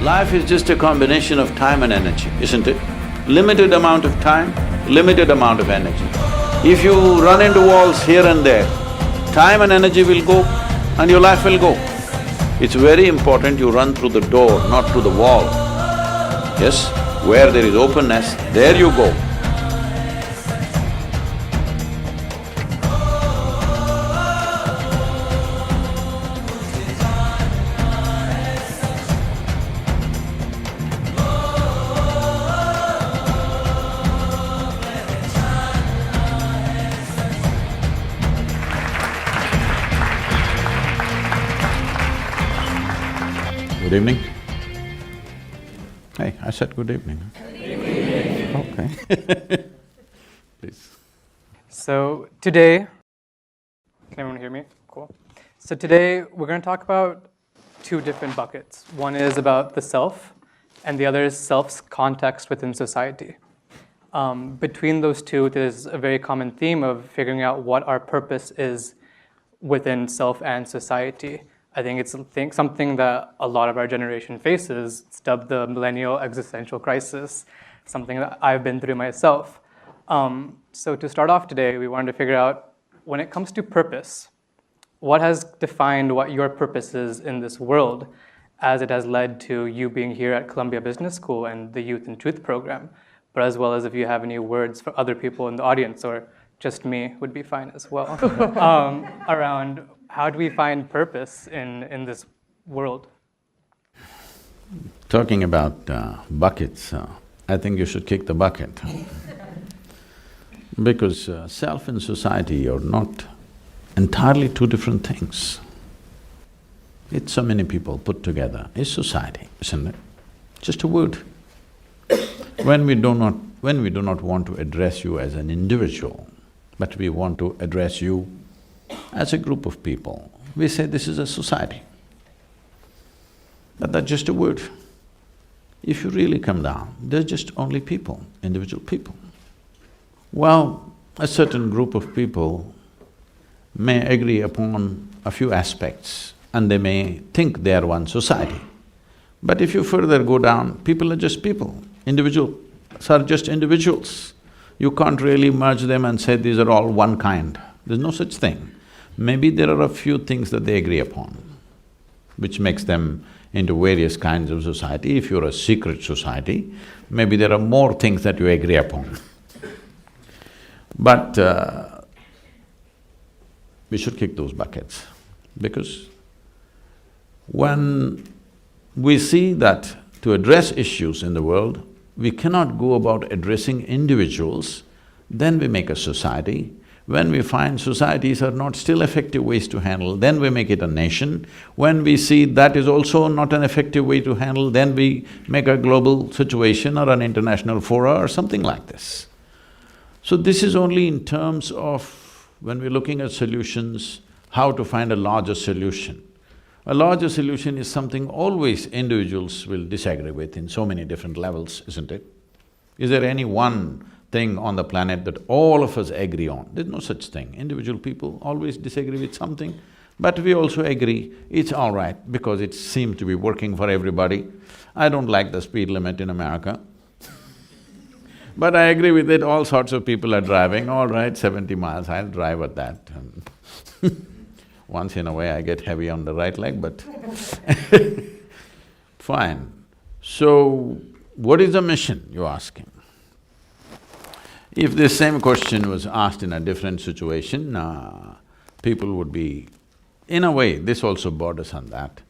Life is just a combination of time and energy, isn't it? Limited amount of time, limited amount of energy. If you run into walls here and there, time and energy will go and your life will go. It's very important you run through the door, not through the wall. Yes, where there is openness, there you go. Good evening. Hey, I said good evening. Good evening. Okay. Please. So today, can everyone hear me? Cool. So today we're going to talk about two different buckets. One is about the self, and the other is self's context within society. Between those two, there's a very common theme of figuring out what our purpose is within self and society. I think it's something that a lot of our generation faces. It's dubbed the millennial existential crisis, something that I've been through myself. So to start off today, we wanted to figure out, when it comes to purpose, what has defined what your purpose is in this world, as it has led to you being here at Columbia Business School and the Youth and Truth program, but as well as if you have any words for other people in the audience, or just me would be fine as well, around how do we find purpose in this world? Talking about buckets, I think you should kick the bucket. Because self and society are not entirely two different things. It's so many people put together, it's society, isn't it? Just a word. When we do not want to address you as an individual, but we want to address you as a group of people, we say this is a society. But that's just a word. If you really come down, they're just only people, individual people. Well, a certain group of people may agree upon a few aspects and they may think they are one society. But if you further go down, people are just people, individuals are just individuals. You can't really merge them and say these are all one kind. There's no such thing. Maybe there are a few things that they agree upon, which makes them into various kinds of society. If you're a secret society, maybe there are more things that you agree upon. But we should kick those buckets, because when we see that to address issues in the world, we cannot go about addressing individuals, then we make a society. When we find societies are not still effective ways to handle, then we make it a nation. When we see that is also not an effective way to handle, then we make a global situation or an international fora or something like this. So this is only in terms of when we're looking at solutions, how to find a larger solution. A larger solution is something always individuals will disagree with in so many different levels, isn't it? Is there any one thing on the planet that all of us agree on? There's no such thing. Individual people always disagree with something, but we also agree it's all right because it seems to be working for everybody. I don't like the speed limit in America, but I agree with it, all sorts of people are driving, all right, 70 miles, I'll drive at that. Once in a way I get heavy on the right leg, but fine. So, what is the mission, you're asking? If this same question was asked in a different situation, people would be… In a way, this also borders on that.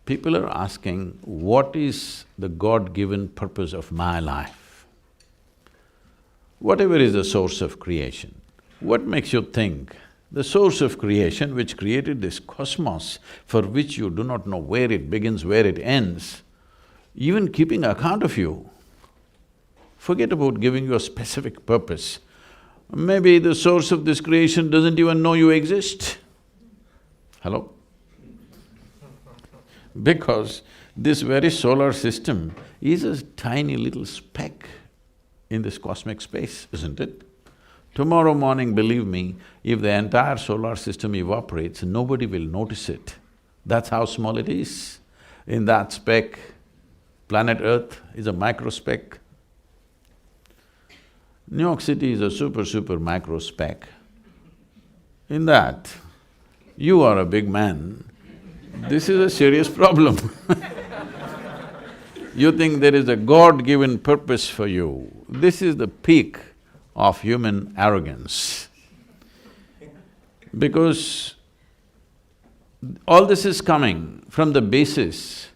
People are asking, what is the God-given purpose of my life? Whatever is the source of creation, what makes you think the source of creation which created this cosmos, for which you do not know where it begins, where it ends, even keeping account of you, forget about giving you a specific purpose. Maybe the source of this creation doesn't even know you exist. Hello? Because this very solar system is a tiny little speck in this cosmic space, isn't it? Tomorrow morning, believe me, if the entire solar system evaporates, nobody will notice it. That's how small it is. In that speck, Planet Earth is a microspeck. New York City is a super microspeck. In that, you are a big man, this is a serious problem. You think there is a God-given purpose for you. This is the peak of human arrogance. Because all this is coming from the basis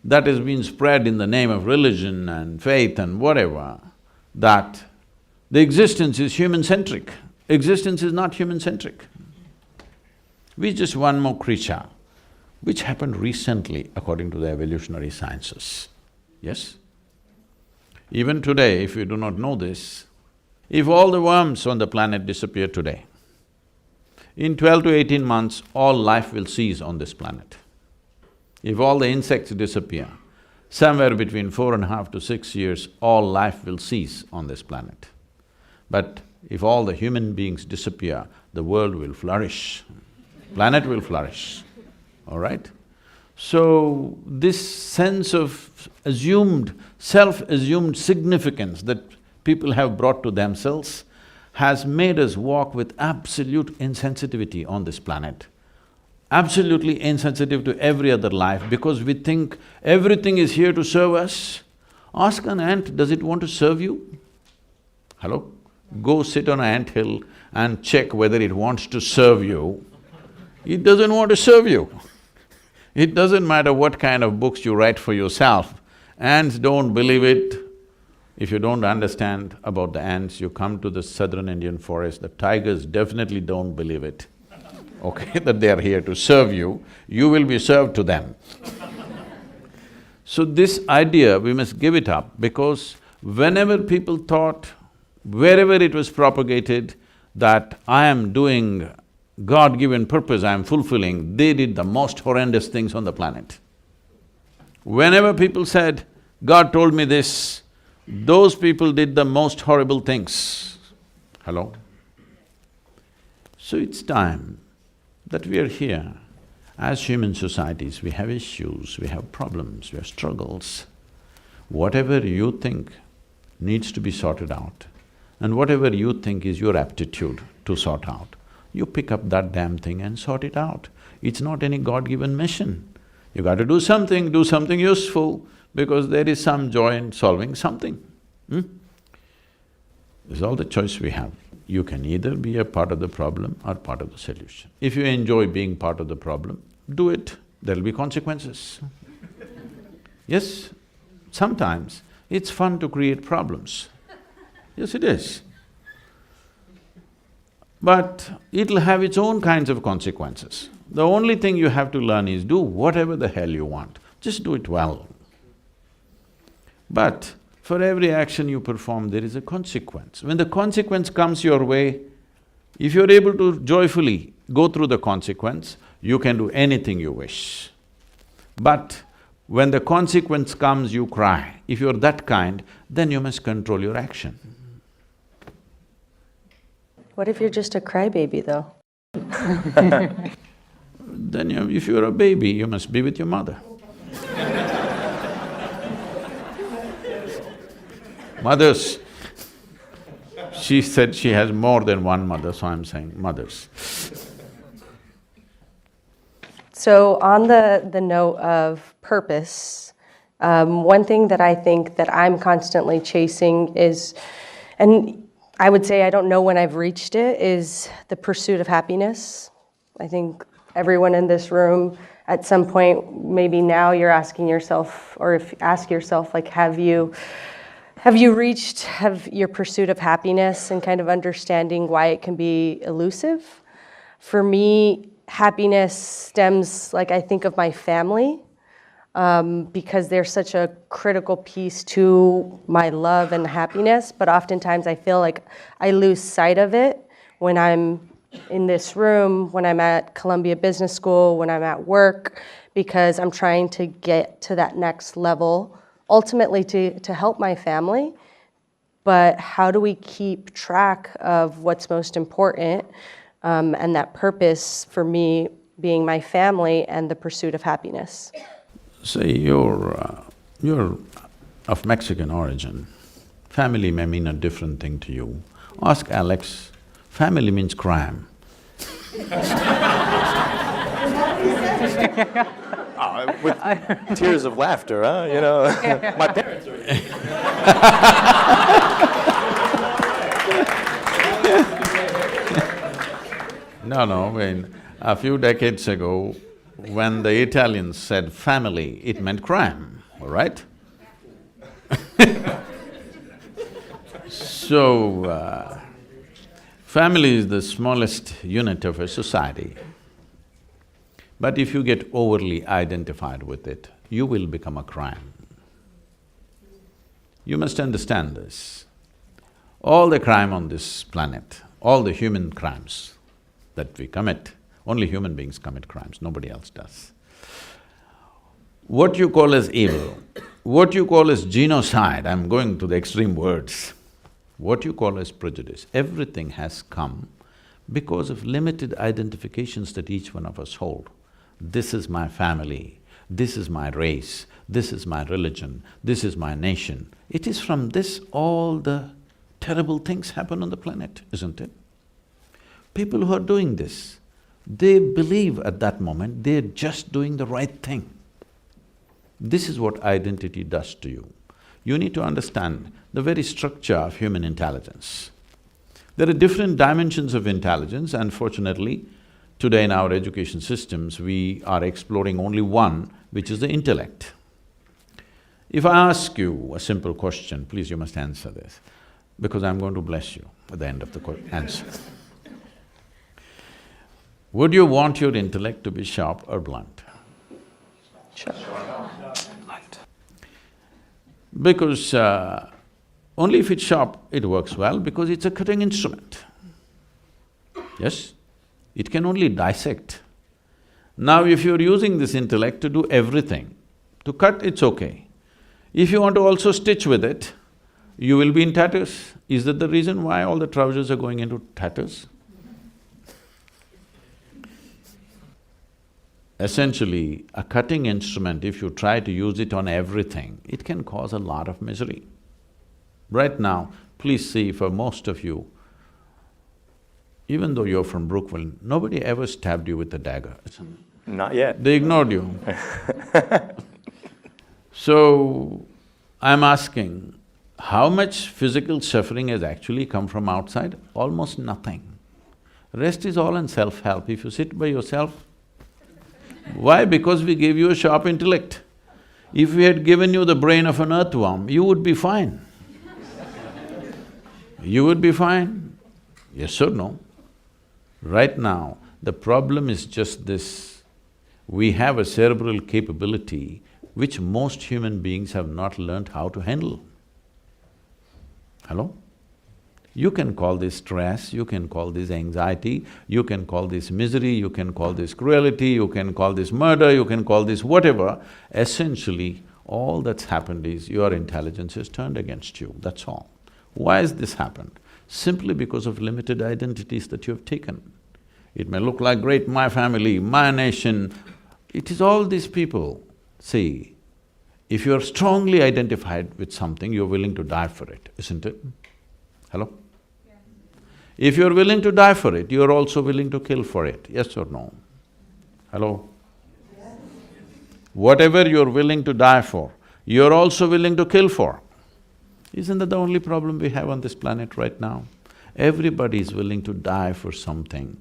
that has been spread in the name of religion and faith and whatever, that the existence is human-centric. Existence is not human-centric. We're just one more creature, which happened recently according to the evolutionary sciences. Yes? Even today, if you do not know this, if all the worms on the planet disappear today, in 12 to 18 months, all life will cease on this planet. If all the insects disappear, somewhere between 4.5 to 6 years, all life will cease on this planet. But if all the human beings disappear, the world will flourish, planet will flourish, all right? So, this sense of self-assumed significance that people have brought to themselves has made us walk with absolute insensitivity on this planet. Absolutely insensitive to every other life because we think everything is here to serve us. Ask an ant, does it want to serve you? Hello? Go sit on an anthill and check whether it wants to serve you. It doesn't want to serve you. It doesn't matter what kind of books you write for yourself, ants don't believe it. If you don't understand about the ants, you come to the southern Indian forest, the tigers definitely don't believe it, okay, that they are here to serve you, you will be served to them. So this idea, we must give it up because whenever people thought, wherever it was propagated, that I am doing God-given purpose, I am fulfilling, they did the most horrendous things on the planet. Whenever people said, God told me this, those people did the most horrible things. Hello? So it's time that we are here. As human societies, we have issues, we have problems, we have struggles. Whatever you think needs to be sorted out, and whatever you think is your aptitude to sort out, you pick up that damn thing and sort it out. It's not any God-given mission. You got to do something useful because there is some joy in solving something. This is all the choice we have. You can either be a part of the problem or part of the solution. If you enjoy being part of the problem, do it, there'll be consequences. Yes, sometimes it's fun to create problems. Yes, it is. But it'll have its own kinds of consequences. The only thing you have to learn is do whatever the hell you want, just do it well. But for every action you perform, there is a consequence. When the consequence comes your way, if you're able to joyfully go through the consequence, you can do anything you wish. But when the consequence comes, you cry. If you're that kind, then you must control your action. What if you're just a crybaby, though? Then if you're a baby, you must be with your mother. Mothers, she said she has more than one mother, so I'm saying mothers. So on the note of purpose, one thing that I think that I'm constantly chasing is, and I would say I don't know when I've reached it, is the pursuit of happiness. I think everyone in this room, at some point, maybe now you're asking yourself, or if ask yourself, like, have you reached your pursuit of happiness and kind of understanding why it can be elusive? For me, happiness stems, like, I think of my family, because they're such a critical piece to my love and happiness, but oftentimes I feel like I lose sight of it when I'm in this room, when I'm at Columbia Business School, when I'm at work, because I'm trying to get to that next level, ultimately to help my family. But how do we keep track of what's most important, and that purpose for me being my family and the pursuit of happiness? Say You're of Mexican origin. Family may mean a different thing to you. Ask Alex, family means crime. With tears of laughter, huh? You know, my parents are… No, when a few decades ago, when the Italians said family, it meant crime, all right? So, family is the smallest unit of a society. But if you get overly identified with it, you will become a crime. You must understand this. All the crime on this planet, all the human crimes that we commit, only human beings commit crimes, nobody else does. What you call as evil, what you call as genocide, I'm going to the extreme words, what you call as prejudice, everything has come because of limited identifications that each one of us hold. This is my family, this is my race, this is my religion, this is my nation. It is from this all the terrible things happen on the planet, isn't it? People who are doing this, they believe at that moment they're just doing the right thing. This is what identity does to you. You need to understand the very structure of human intelligence. There are different dimensions of intelligence. Unfortunately, today in our education systems, we are exploring only one, which is the intellect. If I ask you a simple question, please you must answer this, because I'm going to bless you at the end of the answer. Would you want your intellect to be sharp or blunt? Sure. Because only if it's sharp, it works well, because it's a cutting instrument. Yes? It can only dissect. Now if you're using this intellect to do everything, to cut, it's okay. If you want to also stitch with it, you will be in tatters. Is that the reason why all the trousers are going into tatters? Essentially, a cutting instrument, if you try to use it on everything, it can cause a lot of misery. Right now, please see, for most of you, even though you're from Brooklyn, nobody ever stabbed you with a dagger. Not yet. They ignored you. So, I'm asking, how much physical suffering has actually come from outside? Almost nothing. Rest is all in self-help. If you sit by yourself, why? Because we gave you a sharp intellect. If we had given you the brain of an earthworm, you would be fine. You would be fine. Yes or no? Right now, the problem is just this. We have a cerebral capability which most human beings have not learned how to handle. Hello? You can call this stress, you can call this anxiety, you can call this misery, you can call this cruelty, you can call this murder, you can call this whatever. Essentially, all that's happened is your intelligence has turned against you, that's all. Why has this happened? Simply because of limited identities that you have taken. It may look like great, my family, my nation, it is all these people. See, if you're strongly identified with something, you're willing to die for it, isn't it? Hello? Yes. If you're willing to die for it, you're also willing to kill for it, yes or no? Hello? Yes. Whatever you're willing to die for, you're also willing to kill for. Isn't that the only problem we have on this planet right now? Everybody is willing to die for something,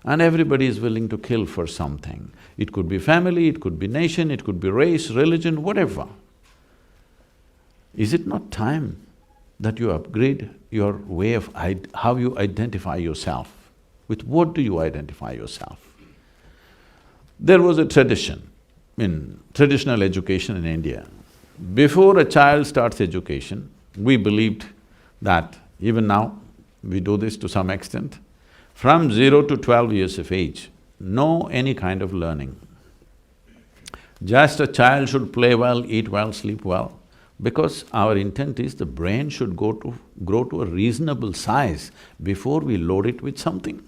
and everybody is willing to kill for something. It could be family, it could be nation, it could be race, religion, whatever. Is it not time that you upgrade your way of how you identify yourself? With what do you identify yourself? There was a tradition in traditional education in India. Before a child starts education, we believed that, even now, we do this to some extent, from 0 to 12 years of age, no any kind of learning. Just a child should play well, eat well, sleep well, because our intent is the brain should grow to a reasonable size before we load it with something.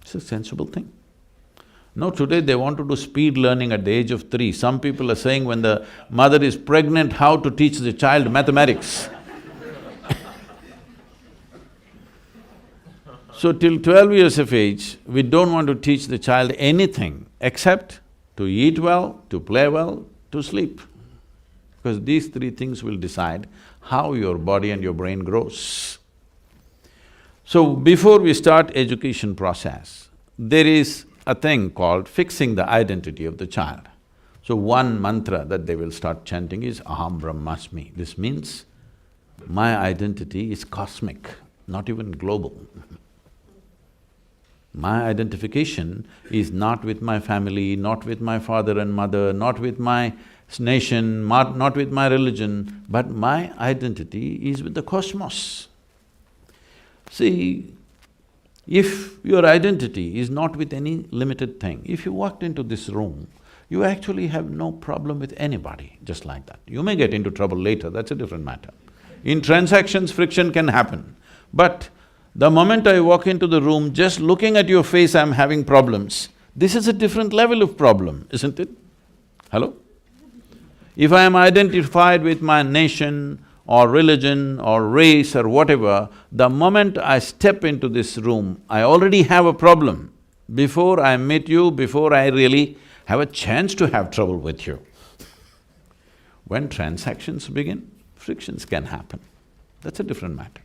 It's a sensible thing. No, today they want to do speed learning at the age of 3. Some people are saying when the mother is pregnant, how to teach the child mathematics. So till 12 years of age, we don't want to teach the child anything except to eat well, to play well, to sleep. Because these 3 things will decide how your body and your brain grows. So before we start education process, there is a thing called fixing the identity of the child. So one mantra that they will start chanting is Aham Brahmasmi. This means my identity is cosmic, not even global. My identification is not with my family, not with my father and mother, not with my nation, not with my religion, but my identity is with the cosmos. See, if your identity is not with any limited thing, if you walked into this room, you actually have no problem with anybody, just like that. You may get into trouble later, that's a different matter. In transactions, friction can happen, but the moment I walk into the room, just looking at your face, I'm having problems. This is a different level of problem, isn't it? Hello? If I am identified with my nation or religion or race or whatever, the moment I step into this room, I already have a problem. Before I meet you, before I really have a chance to have trouble with you. When transactions begin, frictions can happen. That's a different matter.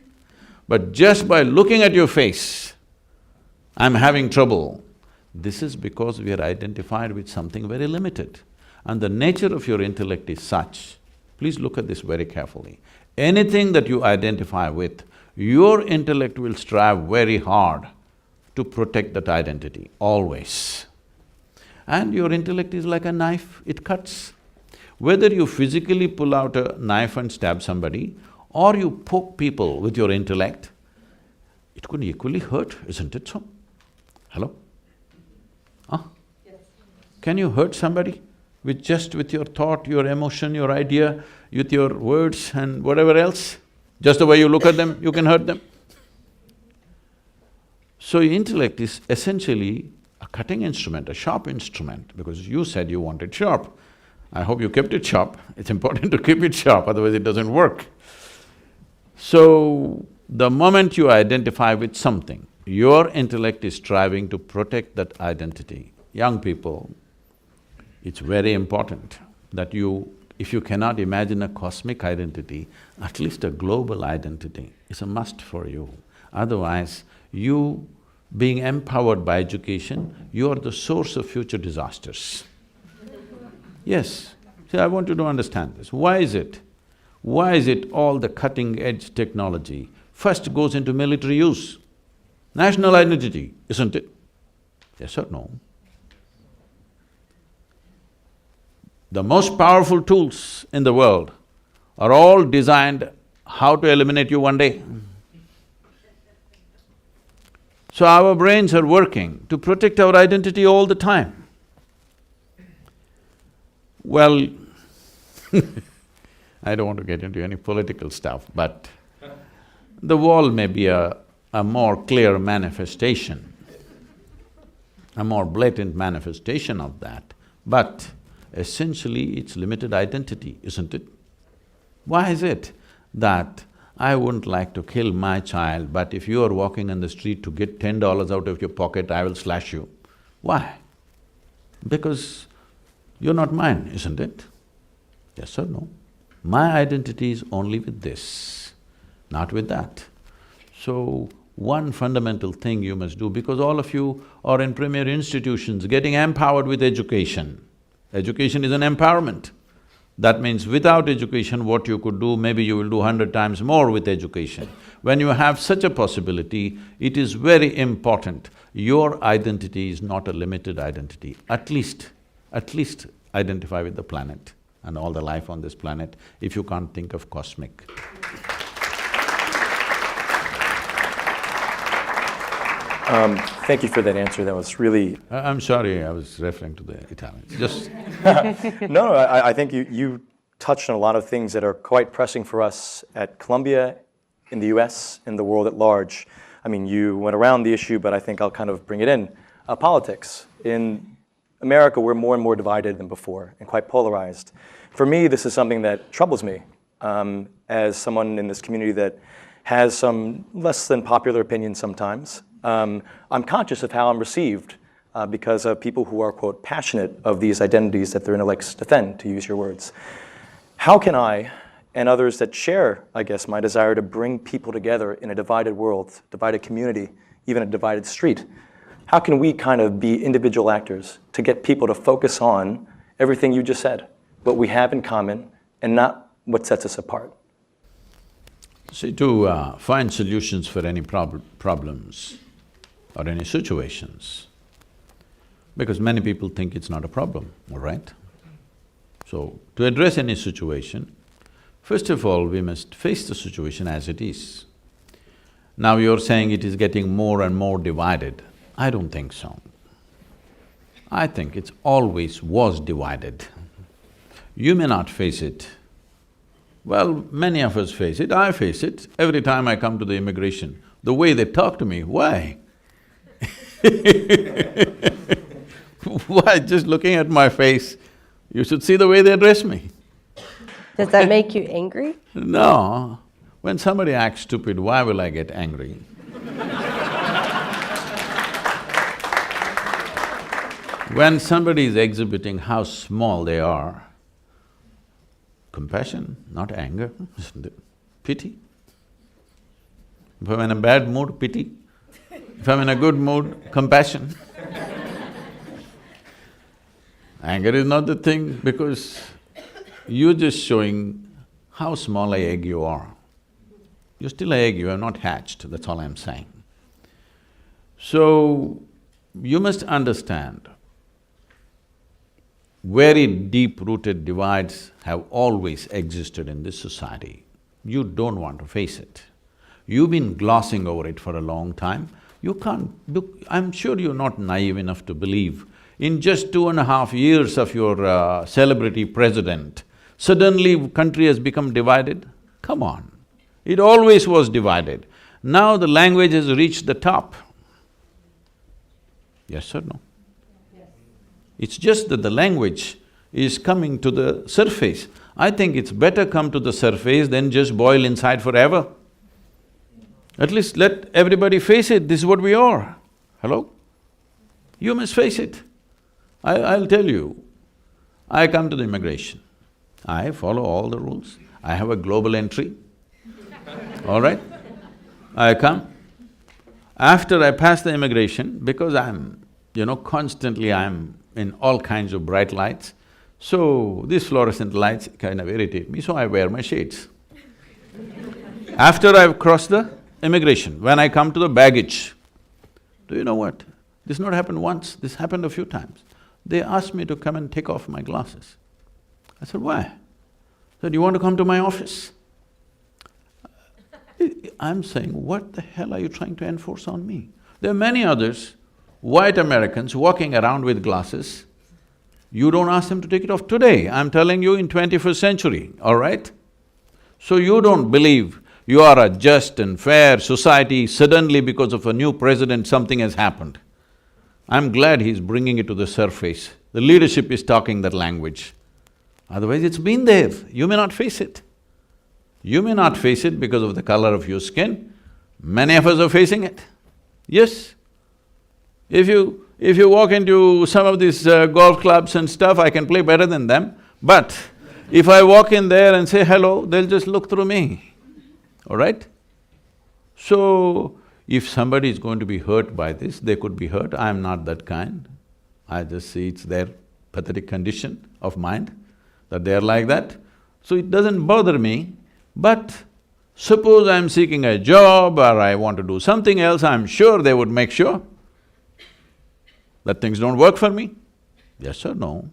But just by looking at your face, I'm having trouble. This is because we are identified with something very limited. And the nature of your intellect is such, please look at this very carefully. Anything that you identify with, your intellect will strive very hard to protect that identity, always. And your intellect is like a knife, it cuts. Whether you physically pull out a knife and stab somebody, or you poke people with your intellect, it could equally hurt, isn't it so? Hello? Huh? Yes. Can you hurt somebody with your thought, your emotion, your idea, with your words and whatever else? Just the way you look at them, you can hurt them. So intellect is essentially a cutting instrument, a sharp instrument, because you said you wanted sharp. I hope you kept it sharp. It's important to keep it sharp, otherwise it doesn't work. So, the moment you identify with something, your intellect is striving to protect that identity. Young people, it's very important that if you cannot imagine a cosmic identity, at least a global identity is a must for you. Otherwise, you being empowered by education, you are the source of future disasters. Yes, see, I want you to understand this. Why is it? Why is it all the cutting-edge technology first goes into military use? National identity, isn't it? Yes or no? The most powerful tools in the world are all designed how to eliminate you one day. So our brains are working to protect our identity all the time. Well, I don't want to get into any political stuff, but the wall may be a more clear manifestation, a more blatant manifestation of that, but essentially it's limited identity, isn't it? Why is it that I wouldn't like to kill my child, but if you are walking on the street to get $10 out of your pocket, I will slash you? Why? Because you're not mine, isn't it? Yes or no? My identity is only with this, not with that. So, one fundamental thing you must do, because all of you are in premier institutions getting empowered with education. Education is an empowerment. That means without education, what you could do, maybe you will do 100 times more with education. When you have such a possibility, it is very important. Your identity is not a limited identity. At least identify with the planet and all the life on this planet, if you can't think of cosmic. Thank you for that answer. That was really… I'm sorry, I was referring to the Italians, just… No, I think you touched on a lot of things that are quite pressing for us at Columbia, in the US, in the world at large. I mean, you went around the issue, but I think I'll kind of bring it in. Politics. In America, we're more and more divided than before and quite polarized. For me, this is something that troubles me as someone in this community that has some less than popular opinions sometimes. I'm conscious of how I'm received because of people who are, quote, passionate of these identities that their intellects defend, to use your words. How can I, and others that share, I guess, my desire to bring people together in a divided world, divided community, even a divided street, how can we kind of be individual actors to get people to focus on everything you just said, what we have in common, and not what sets us apart? See, to find solutions for any problems or any situations, because many people think it's not a problem, all right? So, to address any situation, first of all, we must face the situation as it is. Now you're saying it is getting more and more divided. I don't think so. I think it's always was divided. You may not face it. Well, many of us face it, I face it. Every time I come to the immigration, the way they talk to me, why? Why? Just looking at my face, you should see the way they address me. Does that make you angry? No. When somebody acts stupid, why will I get angry? When somebody is exhibiting how small they are, compassion, not anger, pity. If I'm in a bad mood, pity. If I'm in a good mood, compassion. Anger is not the thing because you're just showing how small an egg you are. You're still an egg, you are not hatched, that's all I'm saying. So, you must understand, very deep-rooted divides have always existed in this society. You don't want to face it. You've been glossing over it for a long time. You can't… look, I'm sure you're not naive enough to believe in just 2.5 years of your celebrity president, suddenly country has become divided? Come on, it always was divided. Now the language has reached the top. Yes or no? Yes. It's just that the language is coming to the surface. I think it's better come to the surface than just boil inside forever. At least let everybody face it, this is what we are. Hello? You must face it. I'll tell you, I come to the immigration, I follow all the rules, I have a global entry, all right? I come. After I pass the immigration, because constantly I'm in all kinds of bright lights, so these fluorescent lights kind of irritate me, so I wear my shades. After I've crossed the immigration, when I come to the baggage, do you know what? This not happened once, this happened a few times. They asked me to come and take off my glasses. I said, why? They said, you want to come to my office? I'm saying, what the hell are you trying to enforce on me? There are many others, white Americans walking around with glasses. You don't ask them to take it off today, I'm telling you in 21st century, all right? So you don't believe you are a just and fair society, suddenly because of a new president something has happened. I'm glad he's bringing it to the surface. The leadership is talking that language. Otherwise it's been there, you may not face it. You may not face it because of the color of your skin, many of us are facing it. Yes. If you walk into some of these golf clubs and stuff, I can play better than them, but if I walk in there and say hello, they'll just look through me, all right? So, if somebody is going to be hurt by this, they could be hurt, I'm not that kind. I just see it's their pathetic condition of mind, that they're like that. So it doesn't bother me, but suppose I'm seeking a job or I want to do something else, I'm sure they would make sure that things don't work for me. Yes or no?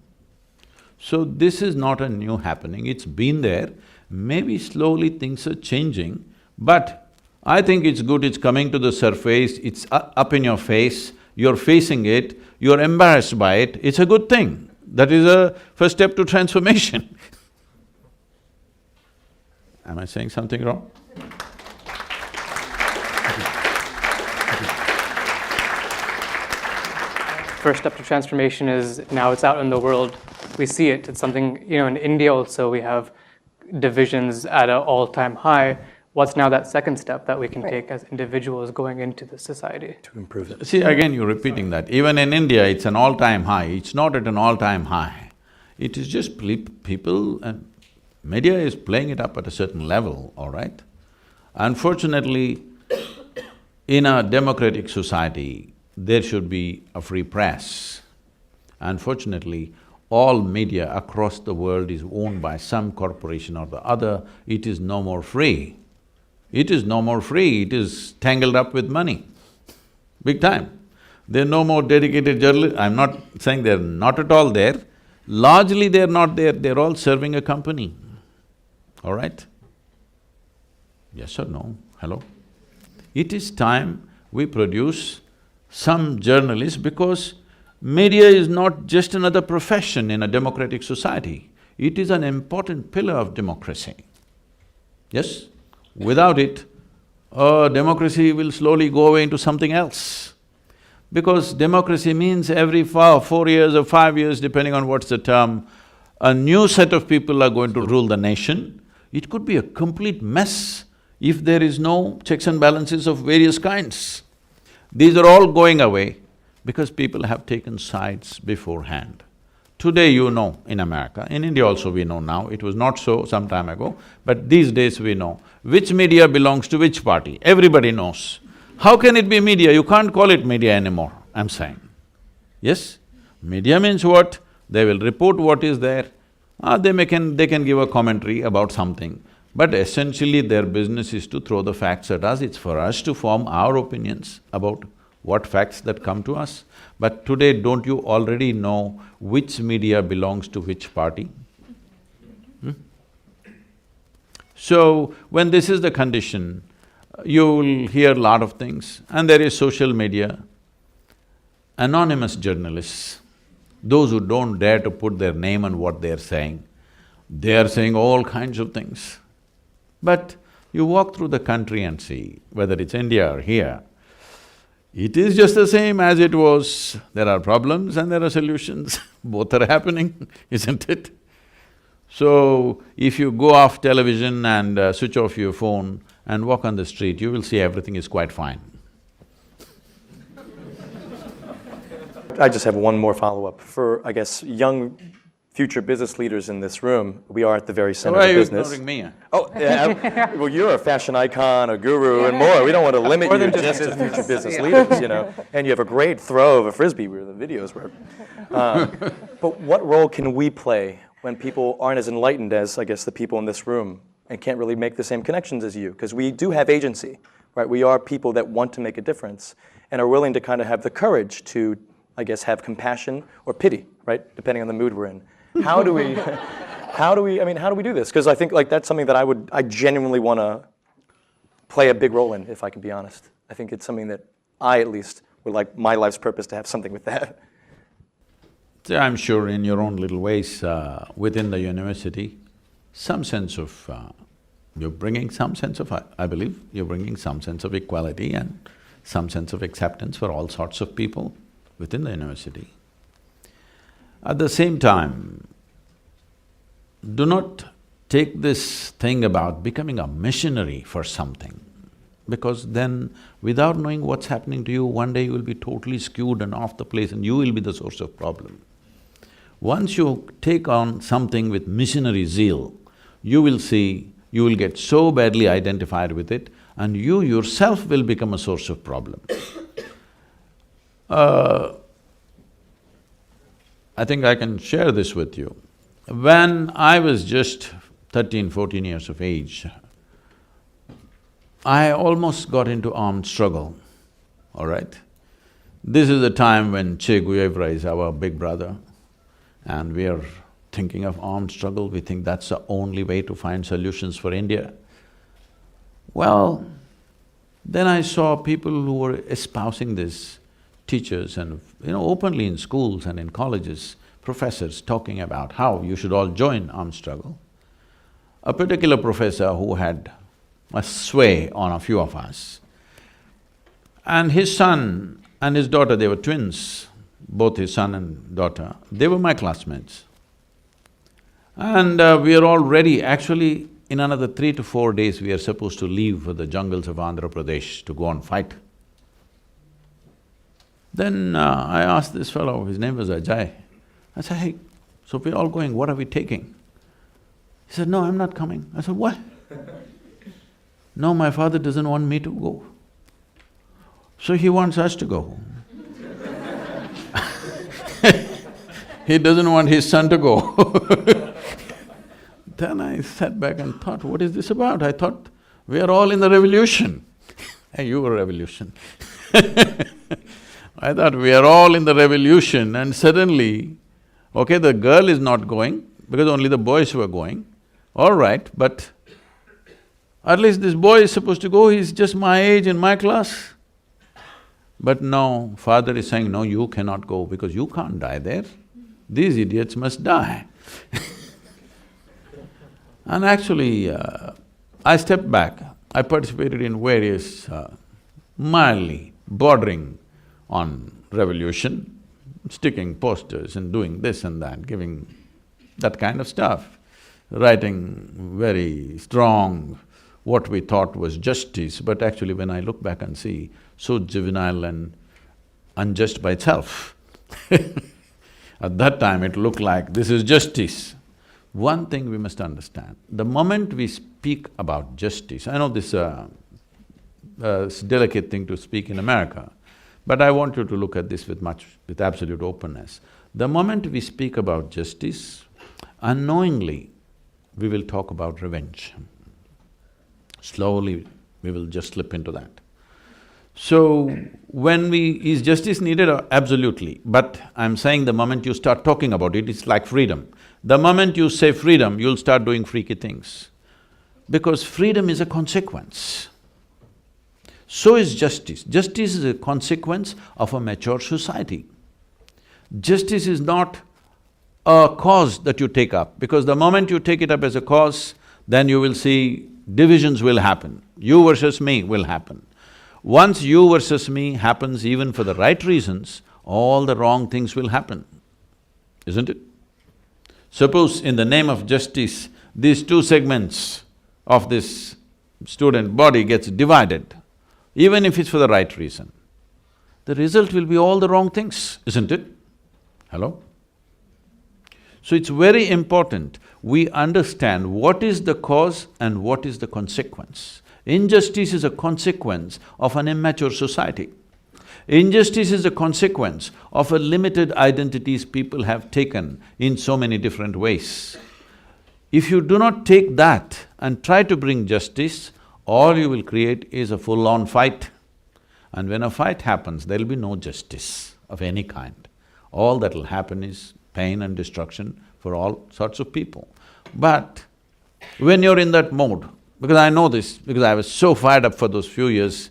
So this is not a new happening, it's been there. Maybe slowly things are changing, but I think it's good, it's coming to the surface, it's up in your face, you're facing it, you're embarrassed by it, it's a good thing. That is a first step to transformation. Am I saying something wrong? first step to transformation is now it's out in the world. We see it. It's something, in India also we have divisions at an all-time high. What's now that second step that we can take as individuals going into the society? To improve it. See, again, you're repeating that. Even in India, it's an all-time high. It's not at an all-time high. It is just people and media is playing it up at a certain level, all right? Unfortunately, in a democratic society, there should be a free press. Unfortunately, all media across the world is owned by some corporation or the other. It is no more free. It is no more free, it is tangled up with money, big time. There are no more dedicated journalists. I'm not saying they're not at all there. Largely they're not there, they're all serving a company, all right? Yes or no? Hello? It is time we produce some journalists because media is not just another profession in a democratic society. It is an important pillar of democracy. Yes? Without it, democracy will slowly go away into something else. Because democracy means every 4 years or 5 years, depending on what's the term, a new set of people are going to rule the nation. It could be a complete mess if there is no checks and balances of various kinds. These are all going away because people have taken sides beforehand. Today you know in America, in India also we know now, it was not so some time ago, but these days we know which media belongs to which party, everybody knows. How can it be media? You can't call it media anymore, I'm saying. Yes? Media means what? They will report what is there, they can give a commentary about something, but essentially their business is to throw the facts at us, it's for us to form our opinions about what facts that come to us. But today, don't you already know which media belongs to which party? So, when this is the condition, you will hear a lot of things, and there is social media, anonymous journalists, those who don't dare to put their name on what they're saying, they are saying all kinds of things. But you walk through the country and see, whether it's India or here, it is just the same as it was. There are problems and there are solutions, both are happening, isn't it? So, if you go off television and switch off your phone and walk on the street, you will see everything is quite fine. I just have one more follow-up. For, I guess, young future business leaders in this room, we are at the very center of business. Why are you ignoring me? Oh, yeah, well, you're a fashion icon, a guru, and more. We don't want to limit you just to future business leaders, And you have a great throw of a Frisbee where the videos were. But what role can we play when people aren't as enlightened as, I guess, the people in this room and can't really make the same connections as you? Because we do have agency, right? We are people that want to make a difference and are willing to kind of have the courage to, I guess, have compassion or pity, right? Depending on the mood we're in. How do we do this? Because I think that's something that I genuinely want to play a big role in, if I can be honest. I think it's something that I, at least, would like my life's purpose to have something with that. So I'm sure in your own little ways, within the university, some sense of… you're bringing some sense of… I believe you're bringing some sense of equality and some sense of acceptance for all sorts of people within the university. At the same time, do not take this thing about becoming a missionary for something, because then without knowing what's happening to you, one day you will be totally skewed and off the place and you will be the source of problem. Once you take on something with missionary zeal, you will see, you will get so badly identified with it and you yourself will become a source of problem. I think I can share this with you. When I was just 13, 14 years of age, I almost got into armed struggle, all right? This is the time when Che Guevara is our big brother and we are thinking of armed struggle, we think that's the only way to find solutions for India. Well, then I saw people who were espousing this, teachers and openly in schools and in colleges, professors talking about how you should all join armed struggle. A particular professor who had a sway on a few of us, and his son and his daughter, they were twins, both his son and daughter, they were my classmates. And we are all ready. Actually, in another 3 to 4 days, we are supposed to leave for the jungles of Andhra Pradesh to go and fight. Then I asked this fellow, his name was Ajay, I said, hey, so we're all going, what are we taking? He said, no, I'm not coming. I said, what? No, my father doesn't want me to go. So he wants us to go. He doesn't want his son to go. Then I sat back and thought, what is this about? I thought, we are all in the revolution. Hey, you were revolution. I thought we are all in the revolution and suddenly, okay, the girl is not going because only the boys were going, all right, but at least this boy is supposed to go, he's just my age in my class. But no, father is saying, no, you cannot go because you can't die there. These idiots must die. And actually, I stepped back. I participated in various mildly bordering on revolution, sticking posters and doing this and that, giving that kind of stuff, writing very strong what we thought was justice, but actually when I look back and see, so juvenile and unjust by itself. At that time it looked like this is justice. One thing we must understand, the moment we speak about justice, I know this is a delicate thing to speak in America, but I want you to look at this with absolute openness. The moment we speak about justice, unknowingly we will talk about revenge. Slowly we will just slip into that. So, is justice needed? Absolutely. But I'm saying the moment you start talking about it, it's like freedom. The moment you say freedom, you'll start doing freaky things. Because freedom is a consequence. So is justice. Justice is a consequence of a mature society. Justice is not a cause that you take up, because the moment you take it up as a cause, then you will see divisions will happen. You versus me will happen. Once you versus me happens even for the right reasons, all the wrong things will happen, isn't it? Suppose in the name of justice, these two segments of this student body gets divided, even if it's for the right reason, the result will be all the wrong things, isn't it? Hello? So it's very important we understand what is the cause and what is the consequence. Injustice is a consequence of an immature society. Injustice is a consequence of a limited identities people have taken in so many different ways. If you do not take that and try to bring justice, all you will create is a full-on fight. And when a fight happens, there'll be no justice of any kind. All that'll happen is pain and destruction for all sorts of people. But when you're in that mode, because I know this, because I was so fired up for those few years,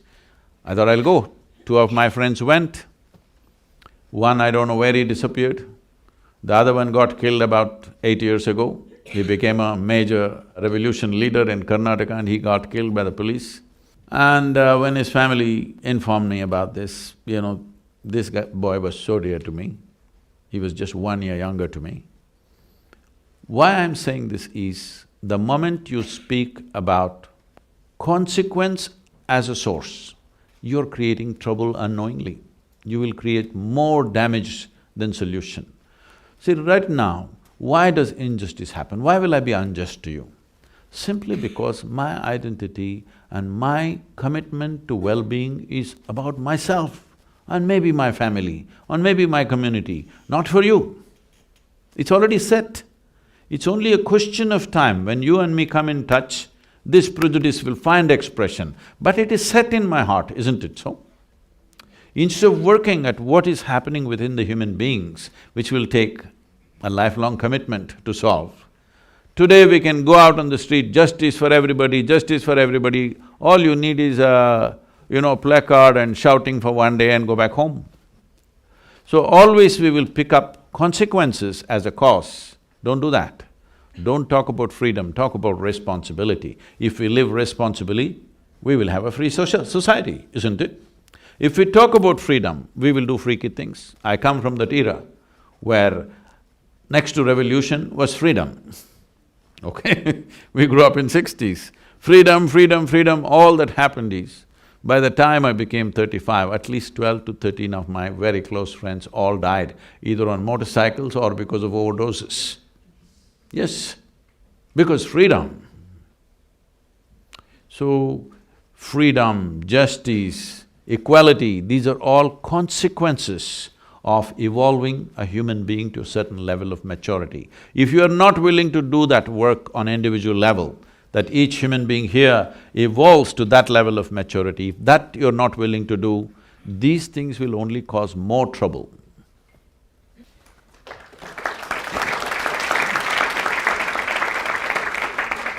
I thought I'll go. Two of my friends went. One, I don't know where he disappeared. The other one got killed about 8 years ago. He became a major revolution leader in Karnataka and he got killed by the police. And when his family informed me about this, this boy was so dear to me. He was just 1 year younger to me. Why I'm saying this is, the moment you speak about consequence as a source, you're creating trouble unknowingly. You will create more damage than solution. See, right now, why does injustice happen? Why will I be unjust to you? Simply because my identity and my commitment to well-being is about myself and maybe my family, or maybe my community, not for you. It's already set. It's only a question of time when you and me come in touch, this prejudice will find expression, but it is set in my heart, isn't it so? Instead of working at what is happening within the human beings, which will take a lifelong commitment to solve, today we can go out on the street, justice for everybody, justice for everybody, all you need is a, placard and shouting for one day and go back home. So always we will pick up consequences as a cause. Don't do that. Don't talk about freedom, talk about responsibility. If we live responsibly, we will have a free social society, isn't it? If we talk about freedom, we will do freaky things. I come from that era where next to revolution was freedom, okay? We grew up in 60s. Freedom, freedom, freedom, all that happened is, by the time I became 35, at least 12 to 13 of my very close friends all died, either on motorcycles or because of overdoses. Yes, because freedom. So, freedom, justice, equality, these are all consequences of evolving a human being to a certain level of maturity. If you are not willing to do that work on individual level, that each human being here evolves to that level of maturity, if that you're not willing to do, these things will only cause more trouble.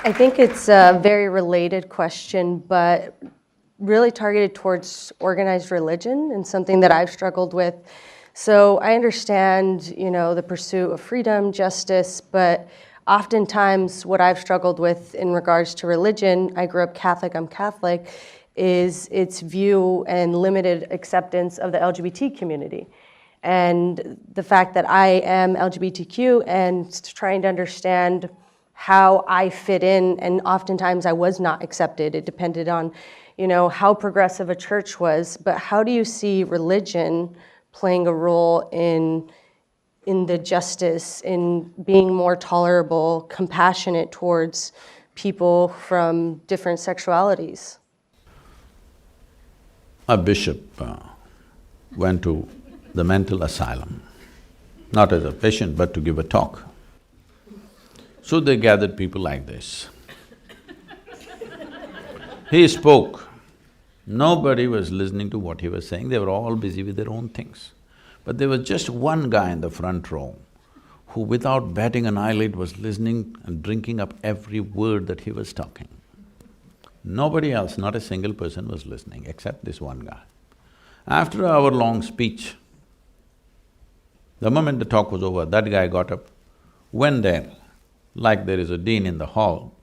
I think it's a very related question, but really targeted towards organized religion and something that I've struggled with. So I understand, the pursuit of freedom, justice, but oftentimes what I've struggled with in regards to religion, I grew up Catholic, I'm Catholic, is its view and limited acceptance of the LGBT community. And the fact that I am LGBTQ and trying to understand how I fit in, and oftentimes I was not accepted. It depended on, how progressive a church was, but how do you see religion playing a role in the justice, in being more tolerable, compassionate towards people from different sexualities? A bishop went to the mental asylum, not as a patient but to give a talk. So they gathered people like this. He spoke. Nobody was listening to what he was saying, they were all busy with their own things. But there was just one guy in the front row who without batting an eyelid was listening and drinking up every word that he was talking. Nobody else, not a single person was listening except this one guy. After an hour-long speech, the moment the talk was over, that guy got up, went there, like there is a dean in the hall,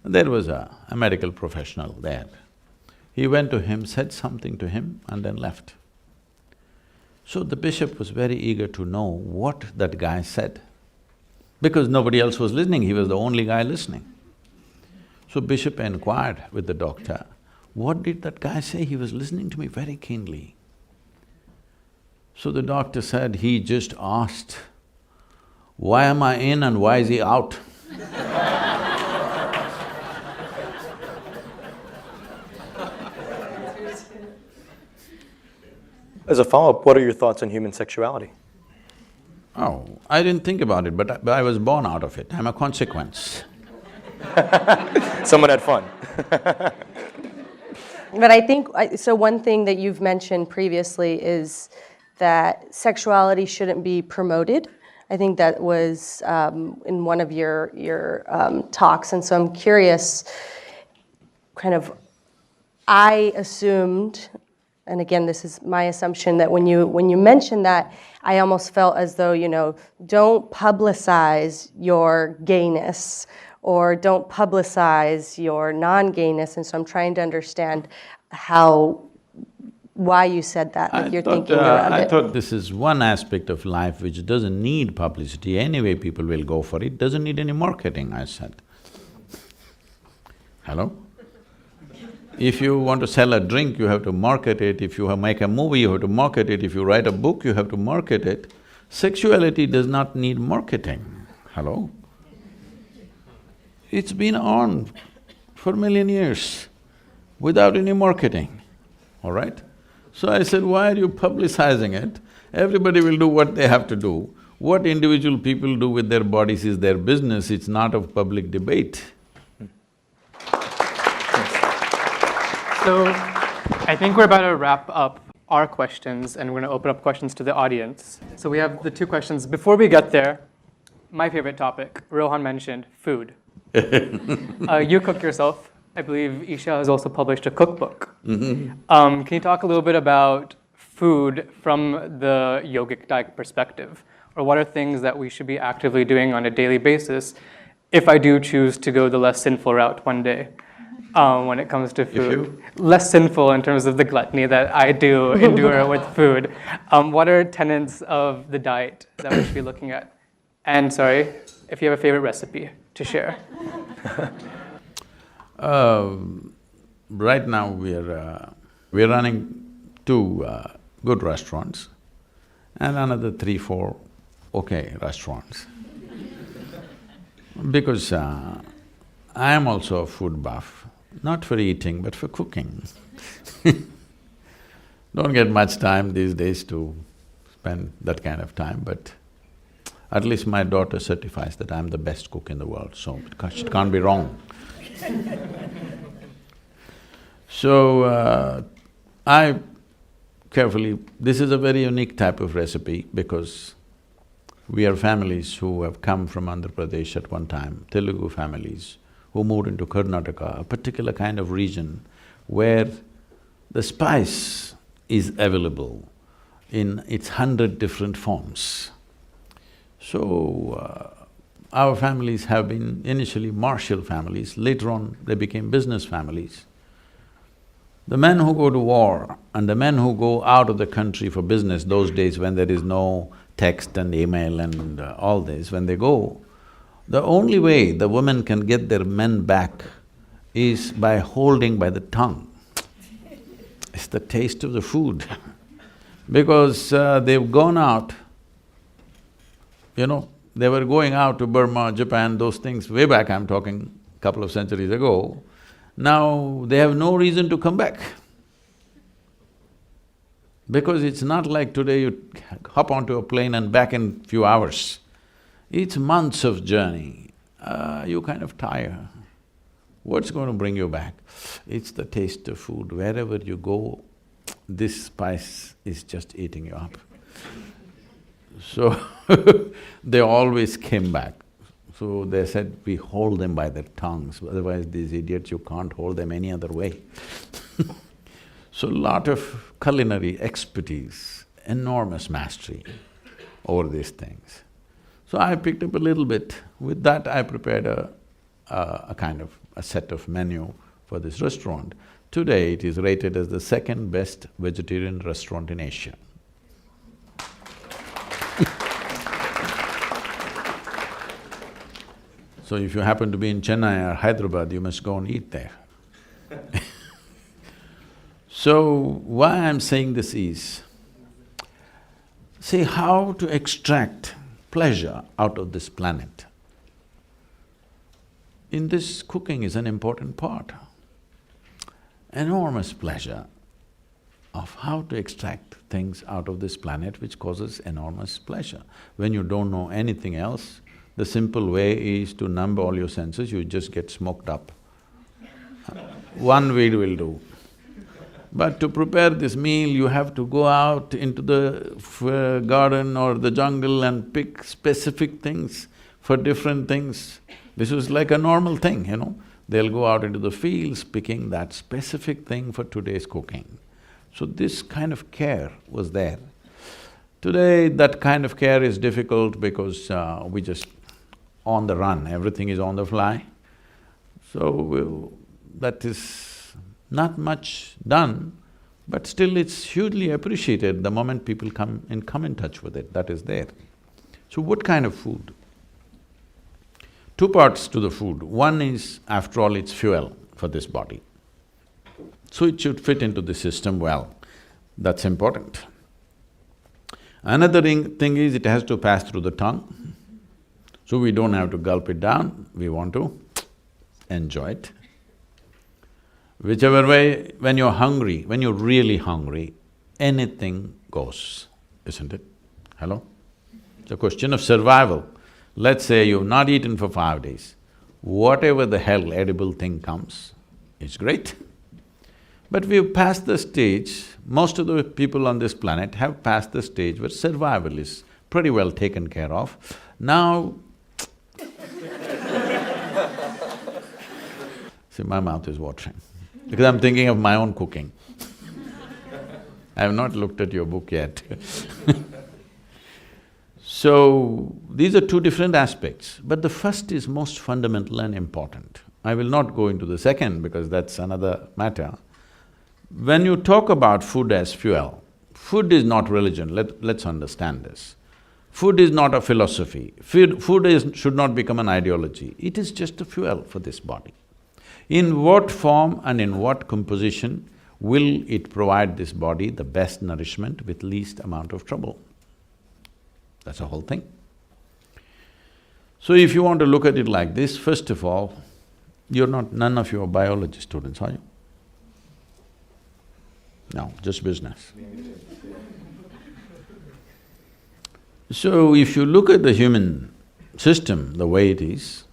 there was a medical professional there. He went to him, said something to him and then left. So the bishop was very eager to know what that guy said, because nobody else was listening, he was the only guy listening. So bishop inquired with the doctor, what did that guy say? He was listening to me very keenly. So the doctor said, he just asked, why am I in and why is he out? As a follow-up, what are your thoughts on human sexuality? Oh, I didn't think about it, but I was born out of it. I'm a consequence. Someone had fun. But I think, so one thing that you've mentioned previously is that sexuality shouldn't be promoted. I think that was in one of your talks, and so I'm curious, I assumed, and again, this is my assumption, that when you mentioned that, I almost felt as though, don't publicize your gayness, or don't publicize your non-gayness, and so I'm trying to understand why you said that, like you're thinking around it. I thought this is one aspect of life which doesn't need publicity, anyway people will go for it, doesn't need any marketing, I said. Hello? If you want to sell a drink, you have to market it. If you make a movie, you have to market it. If you write a book, you have to market it. Sexuality does not need marketing. Hello? It's been on for a million years without any marketing, all right? So I said, why are you publicizing it? Everybody will do what they have to do. What individual people do with their bodies is their business, it's not of public debate. So, I think we're about to wrap up our questions and we're gonna open up questions to the audience. So we have the two questions. Before we get there, my favorite topic, Rohan mentioned food. You cook yourself. I believe Isha has also published a cookbook. Can you talk a little bit about food from the yogic diet perspective? Or what are things that we should be actively doing on a daily basis if I do choose to go the less sinful route one day? when it comes to food. you? Less sinful in terms of the gluttony that I do endure with food. What are tenets of the diet that we should be looking at? And sorry, if you have a favorite recipe to share. Right now we're running two good restaurants and another 3, 4 okay restaurants. Because I am also a food buff, not for eating but for cooking. Don't get much time these days to spend that kind of time, but at least my daughter certifies that I'm the best cook in the world, so it can't be wrong. So, I carefully… This is a very unique type of recipe because we are families who have come from Andhra Pradesh at one time, Telugu families who moved into Karnataka, a particular kind of region where the spice is available in its 100 different forms. So, our families have been initially martial families, later on they became business families. The men who go to war and the men who go out of the country for business, those days when there is no text and email and all this, when they go, the only way the women can get their men back is by holding by the tongue. It's the taste of the food because they've gone out, you know, they were going out to Burma, Japan, those things way back, I'm talking a couple of centuries ago. Now they have no reason to come back. Because it's not like today you hop onto a plane and back in few hours. It's months of journey, you kind of tire. What's going to bring you back? It's the taste of food. Wherever you go, this spice is just eating you up. So they always came back. So they said, we hold them by their tongues, otherwise these idiots, you can't hold them any other way. So lot of culinary expertise, enormous mastery over these things. So I picked up a little bit. With that, I prepared a kind of a set of menu for this restaurant. Today, it is rated as the second best vegetarian restaurant in Asia. So if you happen to be in Chennai or Hyderabad, you must go and eat there. So, why I'm saying this is, see how to extract pleasure out of this planet. In this, cooking is an important part. Enormous pleasure of how to extract things out of this planet which causes enormous pleasure. When you don't know anything else, the simple way is to numb all your senses, you just get smoked up. One weed will do. But to prepare this meal, you have to go out into the garden or the jungle and pick specific things for different things. This is like a normal thing, you know. They'll go out into the fields picking that specific thing for today's cooking. So this kind of care was there. Today, that kind of care is difficult because we just on the run, everything is on the fly. So that is not much done, but still it's hugely appreciated the moment people come in touch with it, that is there. So what kind of food? Two parts to the food. One is, after all, it's fuel for this body. So it should fit into the system well, that's important. Another thing is, it has to pass through the tongue. So we don't have to gulp it down, we want to enjoy it. Whichever way, when you're hungry, when you're really hungry, anything goes, isn't it? Hello? It's a question of survival. Let's say you've not eaten for 5 days, whatever the hell edible thing comes, it's great. But we've passed the stage, most of the people on this planet have passed the stage where survival is pretty well taken care of. Now, see, my mouth is watering because I'm thinking of my own cooking. I have not looked at your book yet. So, these are two different aspects, but the first is most fundamental and important. I will not go into the second because that's another matter. When you talk about food as fuel, food is not religion, let's understand this. Food is not a philosophy, should not become an ideology, it is just a fuel for this body. In what form and in what composition will it provide this body the best nourishment with least amount of trouble? That's the whole thing. So if you want to look at it like this, first of all, none of you are biology students, are you? No, just business. So if you look at the human system the way it is,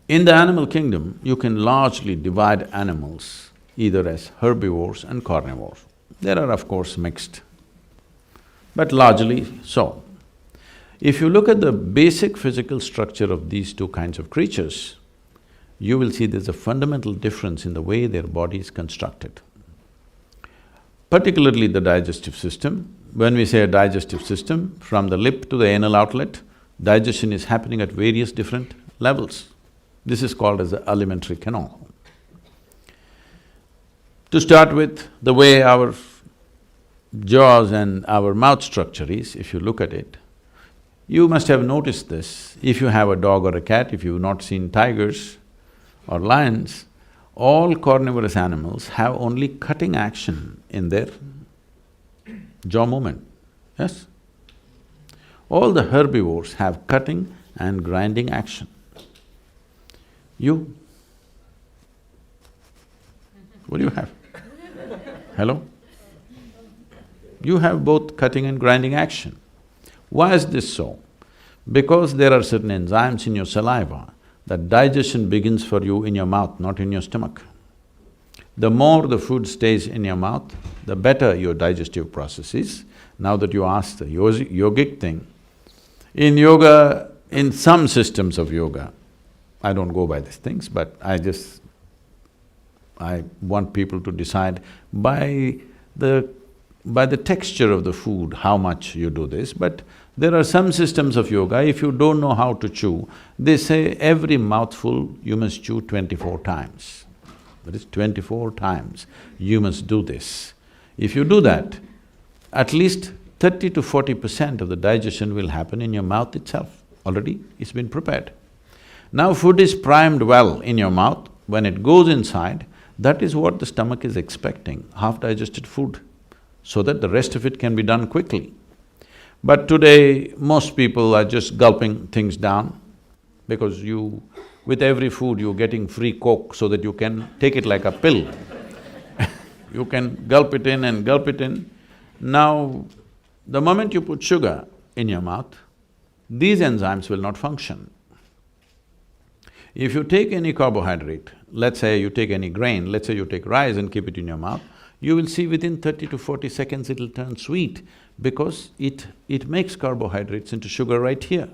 in the animal kingdom, you can largely divide animals either as herbivores and carnivores. There are of course mixed, but largely so. If you look at the basic physical structure of these two kinds of creatures, you will see there's a fundamental difference in the way their body is constructed. Particularly the digestive system. When we say a digestive system, from the lip to the anal outlet, digestion is happening at various different levels. This is called as the alimentary canal. To start with, the way our jaws and our mouth structure is, if you look at it, you must have noticed this. If you have a dog or a cat, if you've not seen tigers or lions, all carnivorous animals have only cutting action in their jaw movement, yes? All the herbivores have cutting and grinding action. You? What do you have? Hello? You have both cutting and grinding action. Why is this so? Because there are certain enzymes in your saliva that digestion begins for you in your mouth, not in your stomach. The more the food stays in your mouth, the better your digestive process is. Now that you asked the yogic thing, in yoga, in some systems of yoga, I don't go by these things, but I want people to decide by the texture of the food, how much you do this, but there are some systems of yoga, if you don't know how to chew, they say every mouthful you must chew 24 times. That is 24 times you must do this. If you do that, at least 30 to 40% of the digestion will happen in your mouth itself, already it's been prepared. Now food is primed well in your mouth, when it goes inside, that is what the stomach is expecting, half-digested food, so that the rest of it can be done quickly. But today, most people are just gulping things down because with every food you're getting free Coke so that you can take it like a pill. You can gulp it in and gulp it in. Now, the moment you put sugar in your mouth, these enzymes will not function. If you take any carbohydrate, let's say you take any grain, let's say you take rice and keep it in your mouth, you will see within 30 to 40 seconds it'll turn sweet because it makes carbohydrates into sugar right here.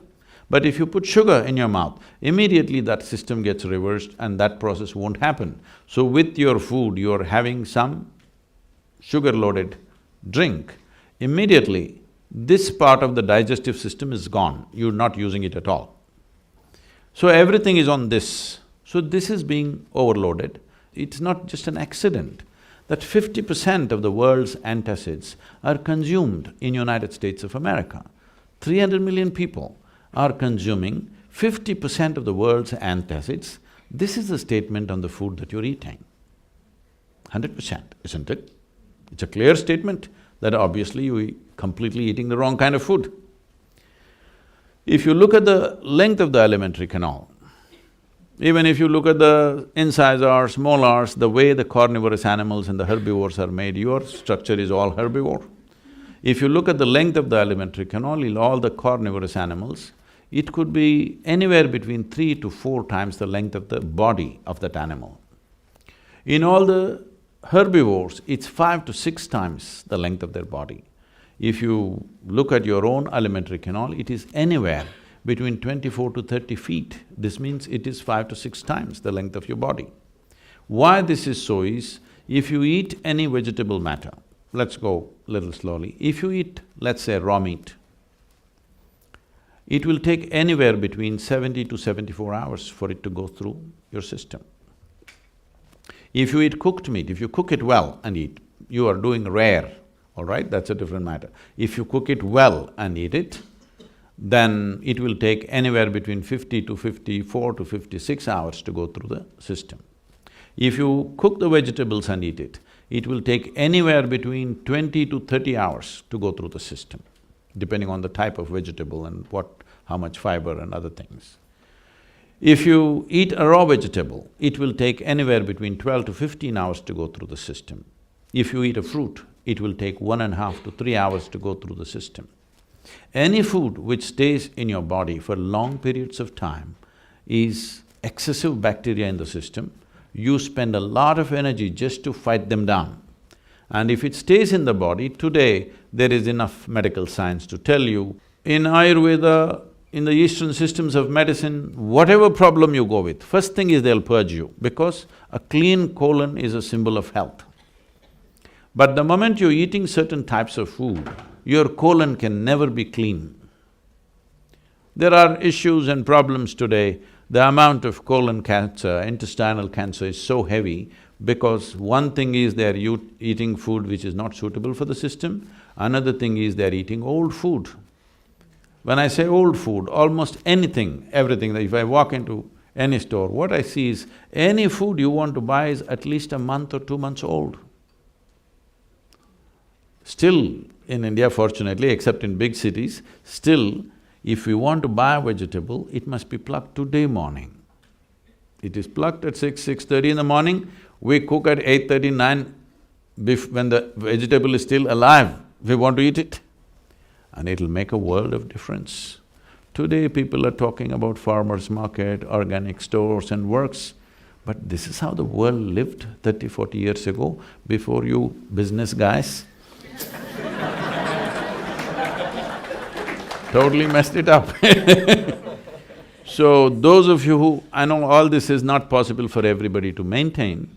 But if you put sugar in your mouth, immediately that system gets reversed and that process won't happen. So with your food, you're having some sugar-loaded drink, immediately this part of the digestive system is gone, you're not using it at all. So everything is on this. So this is being overloaded. It's not just an accident that 50% of the world's antacids are consumed in United States of America. 300 million people are consuming 50% of the world's antacids. This is a statement on the food that you're eating. 100%, isn't it? It's a clear statement that obviously you're completely eating the wrong kind of food. If you look at the length of the alimentary canal, even if you look at the incisors, molars, the way the carnivorous animals and the herbivores are made, your structure is all herbivore. If you look at the length of the alimentary canal in all the carnivorous animals, it could be anywhere between 3 to 4 times the length of the body of that animal. In all the herbivores, it's 5 to 6 times the length of their body. If you look at your own alimentary canal, it is anywhere between 24 to 30 feet. This means it is 5 to 6 times the length of your body. Why this is so is, if you eat any vegetable matter, let's go little slowly, if you eat, let's say, raw meat, it will take anywhere between 70 to 74 hours for it to go through your system. If you eat cooked meat, if you cook it well and eat, you are doing rare, all right, that's a different matter. If you cook it well and eat it, then it will take anywhere between 50 to 54 to 56 hours to go through the system. If you cook the vegetables and eat it, it will take anywhere between 20 to 30 hours to go through the system, depending on the type of vegetable and how much fiber and other things. If you eat a raw vegetable, it will take anywhere between 12 to 15 hours to go through the system. If you eat a fruit, it will take 1.5 to 3 hours to go through the system. Any food which stays in your body for long periods of time is excessive bacteria in the system. You spend a lot of energy just to fight them down. And if it stays in the body, today there is enough medical science to tell you, in Ayurveda, in the Eastern systems of medicine, whatever problem you go with, first thing is they'll purge you, because a clean colon is a symbol of health. But the moment you're eating certain types of food, your colon can never be clean. There are issues and problems today. The amount of colon cancer, intestinal cancer is so heavy because one thing is they're eating food which is not suitable for the system, another thing is they're eating old food. When I say old food, almost anything, everything, if I walk into any store, what I see is any food you want to buy is at least a month or 2 months old. Still, in India fortunately, except in big cities, still, if we want to buy a vegetable, it must be plucked today morning. It is plucked at 6:30 in the morning, we cook at 8:30, 9, when the vegetable is still alive, we want to eat it. And it'll make a world of difference. Today people are talking about farmers' market, organic stores and works, but this is how the world lived 30, 40 years ago, before you business guys totally messed it up. So those of you who… I know all this is not possible for everybody to maintain,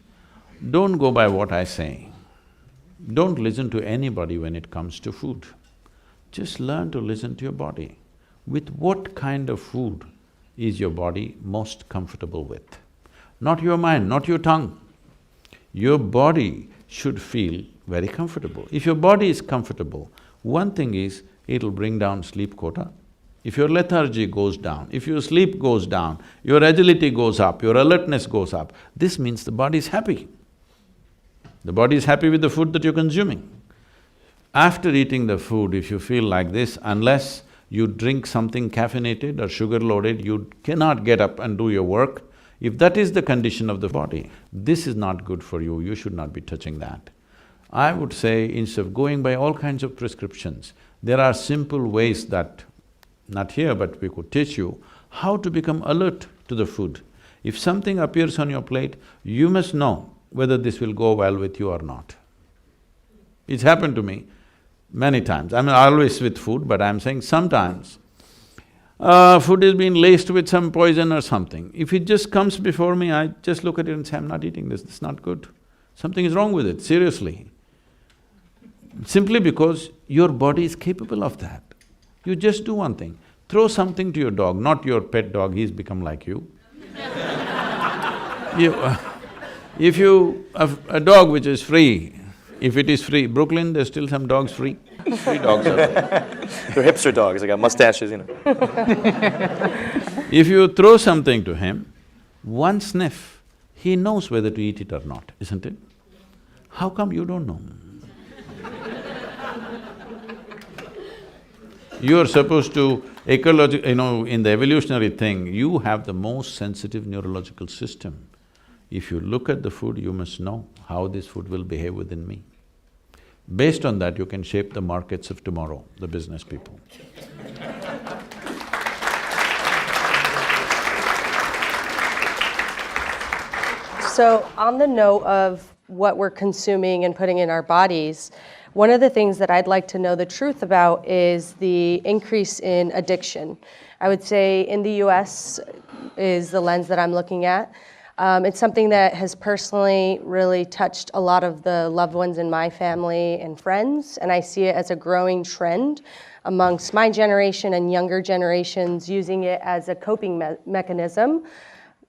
don't go by what I say. Don't listen to anybody when it comes to food. Just learn to listen to your body. With what kind of food is your body most comfortable with? Not your mind, not your tongue. Your body should feel very comfortable. If your body is comfortable, one thing is, it'll bring down sleep quota. If your lethargy goes down, if your sleep goes down, your agility goes up, your alertness goes up, this means the body is happy. The body is happy with the food that you're consuming. After eating the food, if you feel like this, unless you drink something caffeinated or sugar-loaded, you cannot get up and do your work. If that is the condition of the body, this is not good for you, you should not be touching that. I would say, instead of going by all kinds of prescriptions, there are simple ways that, not here, but we could teach you how to become alert to the food. If something appears on your plate, you must know whether this will go well with you or not. It's happened to me many times. I'm always with food, but I'm saying sometimes food is being laced with some poison or something. If it just comes before me, I just look at it and say, I'm not eating this is not good. Something is wrong with it, seriously. Simply because your body is capable of that. You just do one thing, throw something to your dog, not your pet dog, he's become like you. If you… a dog which is free, if it is free, Brooklyn, there's still some dogs free. Free dogs are there. They're hipster dogs, they got mustaches, you know. If you throw something to him, one sniff, he knows whether to eat it or not, isn't it? How come you don't know? You're supposed to… in the evolutionary thing, you have the most sensitive neurological system. If you look at the food, you must know how this food will behave within me. Based on that, you can shape the markets of tomorrow, the business people. So on the note of what we're consuming and putting in our bodies, one of the things that I'd like to know the truth about is the increase in addiction. I would say in the US is the lens that I'm looking at. It's something that has personally really touched a lot of the loved ones in my family and friends, and I see it as a growing trend amongst my generation and younger generations using it as a coping mechanism.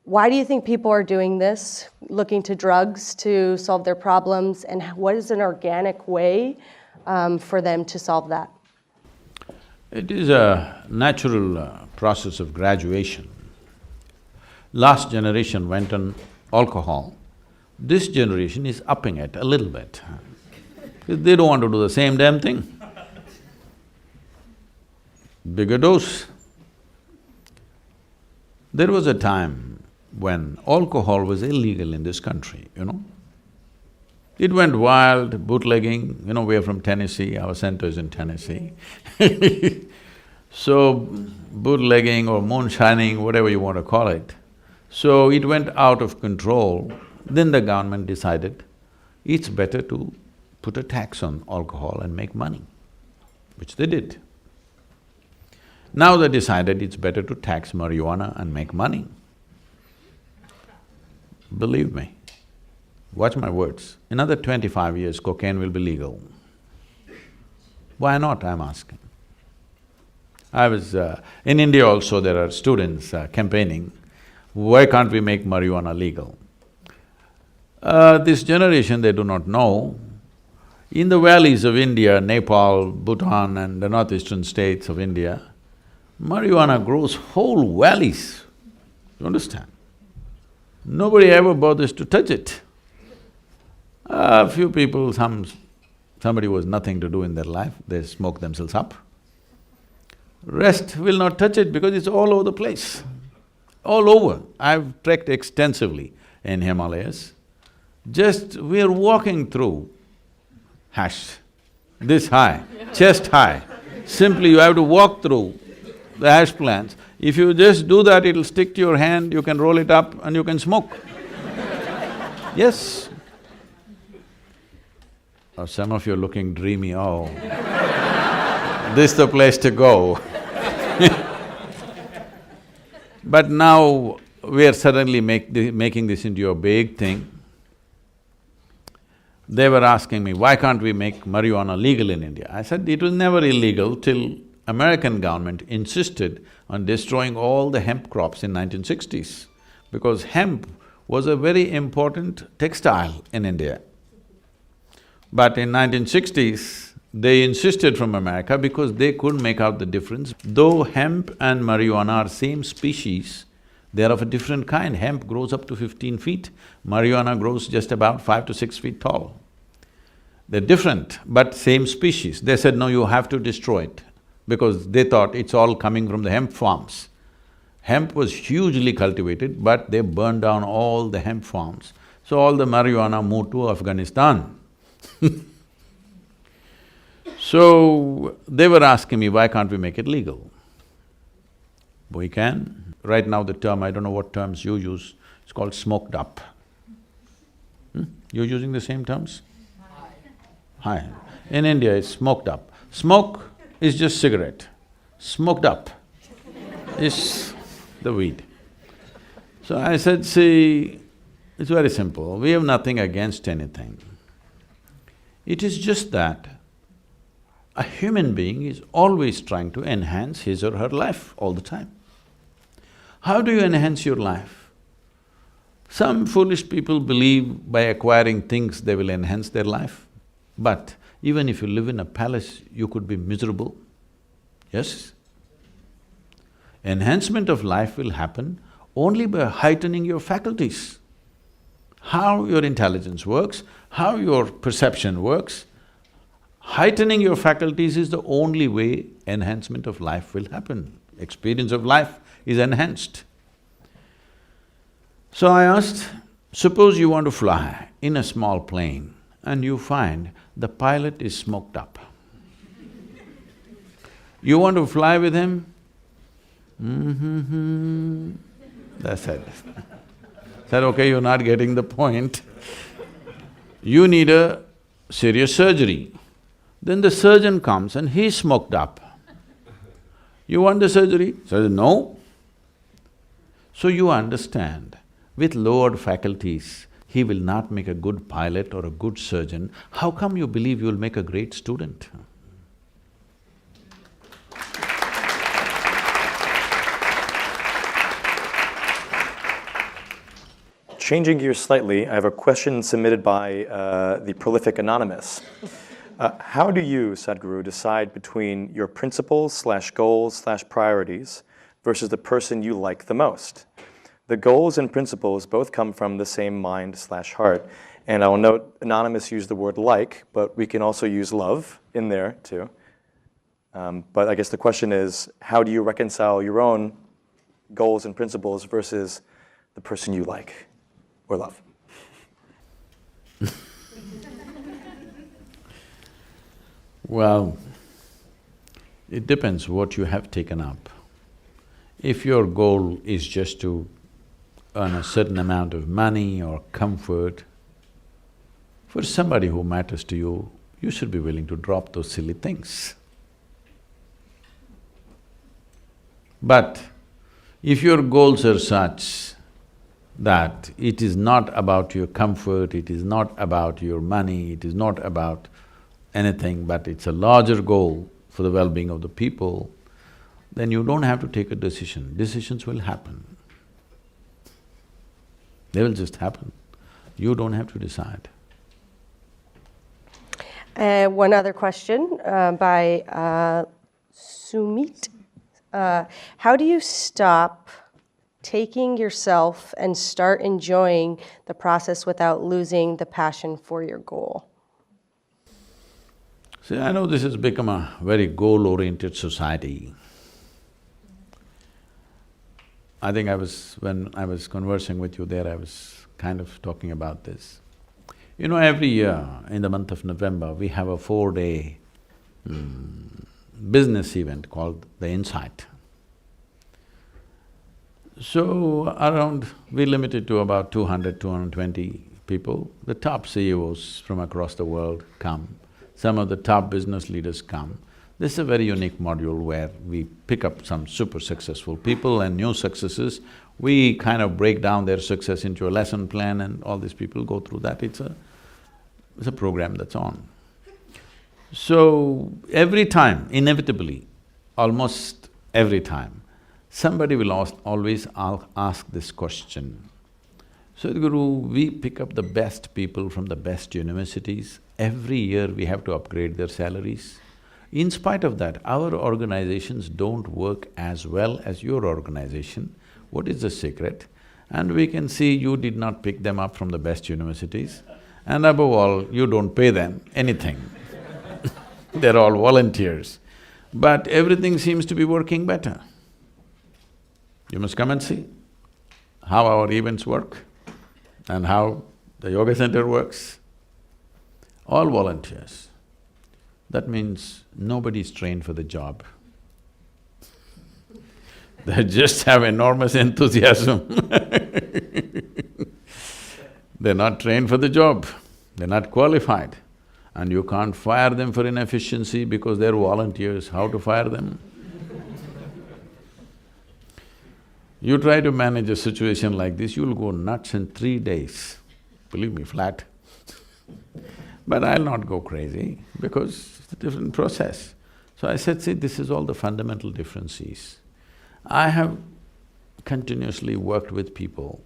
Why do you think people are doing this, looking to drugs to solve their problems, and what is an organic way for them to solve that? It is a natural process of graduation. Last generation went on alcohol. This generation is upping it a little bit. They don't want to do the same damn thing. Bigger dose. There was a time when alcohol was illegal in this country, you know. It went wild, bootlegging, you know, we're from Tennessee, our center is in Tennessee. So, bootlegging or moonshining, whatever you want to call it. So it went out of control. Then the government decided it's better to put a tax on alcohol and make money, which they did. Now they decided it's better to tax marijuana and make money. Believe me, watch my words, another 25 years cocaine will be legal. Why not, I'm asking. I was… in India also there are students campaigning, why can't we make marijuana legal? This generation, they do not know, in the valleys of India, Nepal, Bhutan and the northeastern states of India, marijuana grows whole valleys, you understand? Nobody ever bothers to touch it. A few people, somebody was nothing to do in their life, they smoke themselves up. Rest will not touch it because it's all over the place, all over. I've trekked extensively in Himalayas. Just we're walking through hash, this high, chest high. Simply you have to walk through the hash plants. If you just do that, it'll stick to your hand, you can roll it up and you can smoke. Yes. Oh, some of you are looking dreamy, oh, this is the place to go. But now we are suddenly making this into a big thing. They were asking me, why can't we make marijuana legal in India? I said, it was never illegal till American government insisted on destroying all the hemp crops in 1960s, because hemp was a very important textile in India. But in 1960s, they insisted from America because they couldn't make out the difference. Though hemp and marijuana are same species, they are of a different kind. Hemp grows up to 15 feet, marijuana grows just about 5 to 6 feet tall. They're different, but same species. They said, no, you have to destroy it, because they thought it's all coming from the hemp farms. Hemp was hugely cultivated, but they burned down all the hemp farms. So all the marijuana moved to Afghanistan. So, they were asking me, why can't we make it legal? We can. Right now the term, I don't know what terms you use, it's called smoked up. You're using the same terms? Hi. In India, it's smoked up. Smoke is just cigarette. Smoked up is the weed. So I said, see, it's very simple, we have nothing against anything. It is just that a human being is always trying to enhance his or her life all the time. How do you enhance your life? Some foolish people believe by acquiring things they will enhance their life. But even if you live in a palace, you could be miserable. Yes? Enhancement of life will happen only by heightening your faculties. How your intelligence works, how your perception works, heightening your faculties is the only way enhancement of life will happen. Experience of life is enhanced. So I asked, suppose you want to fly in a small plane and you find the pilot is smoked up. You want to fly with him? That's it. Said, okay, you're not getting the point. You need a serious surgery. Then the surgeon comes and he's smoked up. You want the surgery? Says, no. So you understand, with lowered faculties, he will not make a good pilot or a good surgeon, how come you believe you will make a great student? Changing gears slightly, I have a question submitted by the prolific Anonymous. How do you, Sadhguru, decide between your principles/goals/priorities versus the person you like the most? The goals and principles both come from the same mind/heart. And I will note, Anonymous used the word like, but we can also use love in there too. But I guess the question is, how do you reconcile your own goals and principles versus the person you like or love? Well, it depends what you have taken up. If your goal is just to earn a certain amount of money or comfort, for somebody who matters to you, you should be willing to drop those silly things. But if your goals are such that it is not about your comfort, it is not about your money, it is not about anything, but it's a larger goal for the well-being of the people, then you don't have to take a decision. Decisions will happen. They will just happen. You don't have to decide. One other question by Sumit. How do you stop taking yourself and start enjoying the process without losing the passion for your goal? See, I know this has become a very goal-oriented society. I think when I was conversing with you there, I was kind of talking about this. You know, every year in the month of November, we have a 4-day business event called the Insight. So we limit it to about 200, 220 people. The top CEOs from across the world come, some of the top business leaders come. This is a very unique module where we pick up some super successful people and new successes. We kind of break down their success into a lesson plan and all these people go through that. It's a program that's on. So, every time, inevitably, almost every time, somebody will always ask this question. Sadhguru, we pick up the best people from the best universities. Every year we have to upgrade their salaries. In spite of that, our organizations don't work as well as your organization. What is the secret? And we can see you did not pick them up from the best universities. And above all, you don't pay them anything. They're all volunteers. But everything seems to be working better. You must come and see how our events work and how the yoga center works. All volunteers. That means nobody's trained for the job. They just have enormous enthusiasm. They're not trained for the job, they're not qualified. And you can't fire them for inefficiency because they're volunteers. How to fire them? You try to manage a situation like this, you'll go nuts in 3 days, believe me, flat. But I'll not go crazy because it's a different process. So I said, see, this is all the fundamental differences. I have continuously worked with people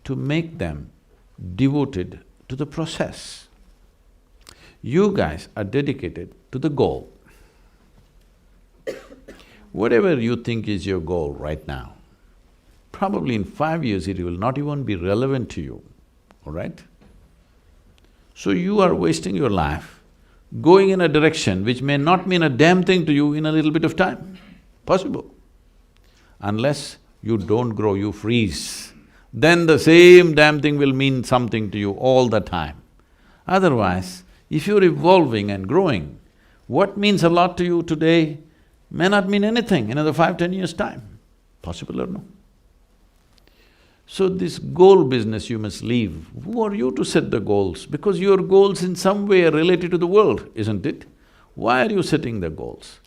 to make them devoted to the process. You guys are dedicated to the goal. Whatever you think is your goal right now, probably in 5 years it will not even be relevant to you, all right? So you are wasting your life going in a direction which may not mean a damn thing to you in a little bit of time, possible. Unless you don't grow, you freeze, then the same damn thing will mean something to you all the time. Otherwise, if you're evolving and growing, what means a lot to you today may not mean anything in another 5, 10 years' time, possible or no? So this goal business you must leave. Who are you to set the goals? Because your goals in some way are related to the world, isn't it? Why are you setting the goals?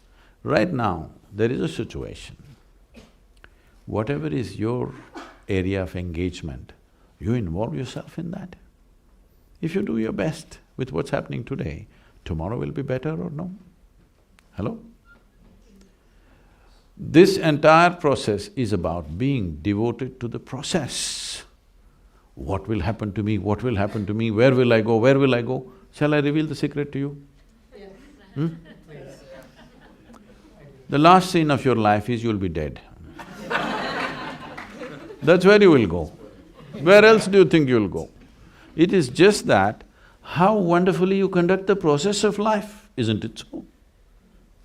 Right now, there is a situation. Whatever is your area of engagement, You involve yourself in that. If you do your best with what's happening today, tomorrow will be better or no? Hello? This entire process is about being devoted to the process. What will happen to me? What will happen to me? Where will I go? Where will I go? Shall I reveal the secret to you? Yes. The last scene of your life is you'll be dead. That's where you will go. Where else do you think you'll go? It is just that how wonderfully you conduct the process of life, isn't it so?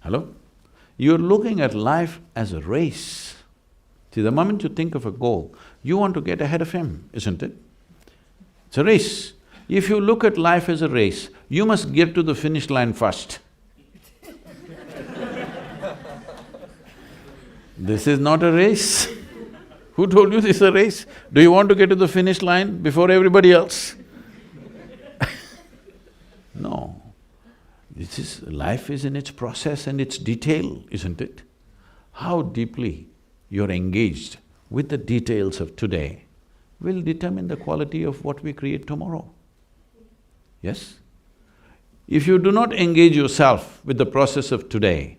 Hello? You're looking at life as a race. See, the moment you think of a goal, you want to get ahead of him, isn't it? It's a race. If you look at life as a race, you must get to the finish line first. This is not a race. Who told you this is a race? Do you want to get to the finish line before everybody else? No. Life is in its process and its detail, isn't it? How deeply you're engaged with the details of today will determine the quality of what we create tomorrow. Yes? If you do not engage yourself with the process of today,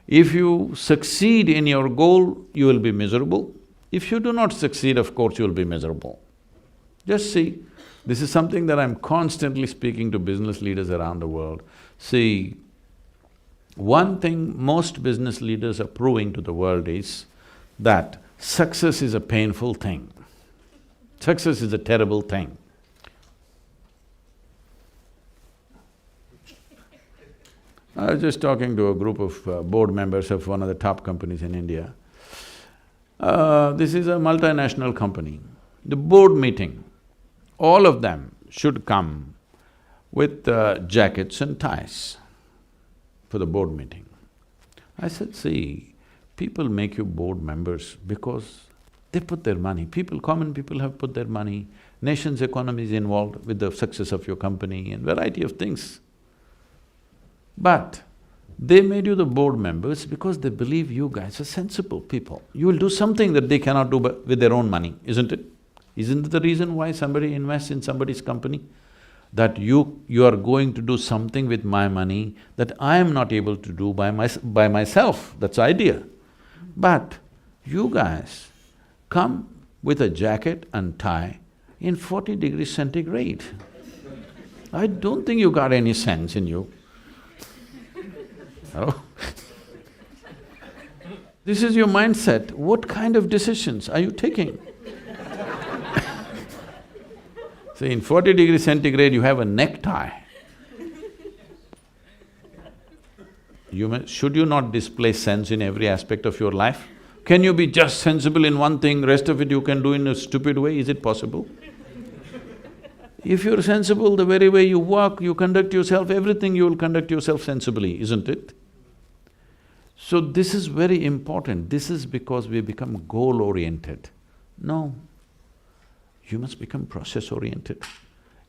if you succeed in your goal, you will be miserable. If you do not succeed, of course, you will be miserable. Just see, this is something that I'm constantly speaking to business leaders around the world. See, one thing most business leaders are proving to the world is that success is a painful thing. Success is a terrible thing. I was just talking to a group of board members of one of the top companies in India. This is a multinational company. The board meeting, all of them should come with jackets and ties for the board meeting. I said, see, people make you board members because they put their money. Common people have put their money, nation's economy is involved with the success of your company and variety of things. But they made you the board members because they believe you guys are sensible people. You will do something that they cannot do with their own money, isn't it? Isn't it the reason why somebody invests in somebody's company? That you are going to do something with my money that I am not able to do by myself, that's the idea. But you guys come with a jacket and tie in 40 degrees centigrade. I don't think you got any sense in you. Oh. This is your mindset. What kind of decisions are you taking? See, in 40 degrees centigrade, you have a necktie. Should you not display sense in every aspect of your life? Can you be just sensible in one thing, rest of it you can do in a stupid way? Is it possible? If you're sensible, the very way you walk, you conduct yourself, everything you will conduct yourself sensibly, isn't it? So this is very important. This is because we become goal-oriented. No, you must become process-oriented.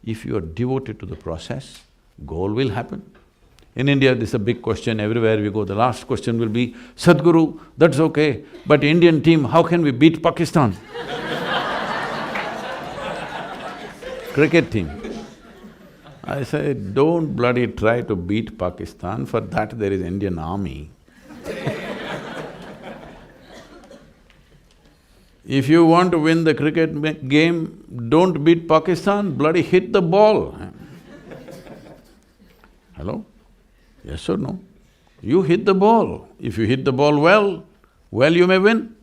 If you are devoted to the process, goal will happen. In India, this is a big question, everywhere we go, the last question will be, Sadhguru, that's okay, but Indian team, how can we beat Pakistan? Cricket team. I say, don't bloody try to beat Pakistan, for that there is Indian army. If you want to win the cricket game, don't beat Pakistan, bloody hit the ball. Hello? Yes or no? You hit the ball. If you hit the ball well, you may win.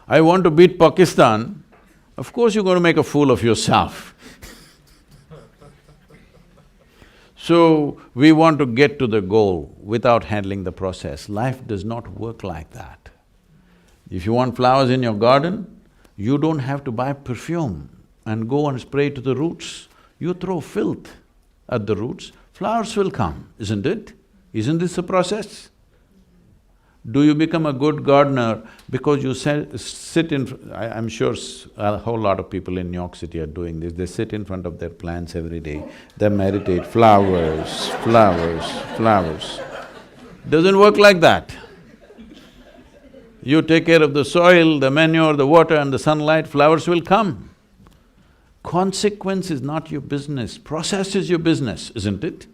I want to beat Pakistan, of course you're going to make a fool of yourself. So, we want to get to the goal without handling the process. Life does not work like that. If you want flowers in your garden, you don't have to buy perfume and go and spray to the roots. You throw filth at the roots, flowers will come, isn't it? Isn't this a process? Do you become a good gardener because you sit in… I'm sure a whole lot of people in New York City are doing this, they sit in front of their plants every day, they meditate, flowers, flowers, flowers. Doesn't work like that. You take care of the soil, the manure, the water and the sunlight, flowers will come. Consequence is not your business, process is your business, isn't it?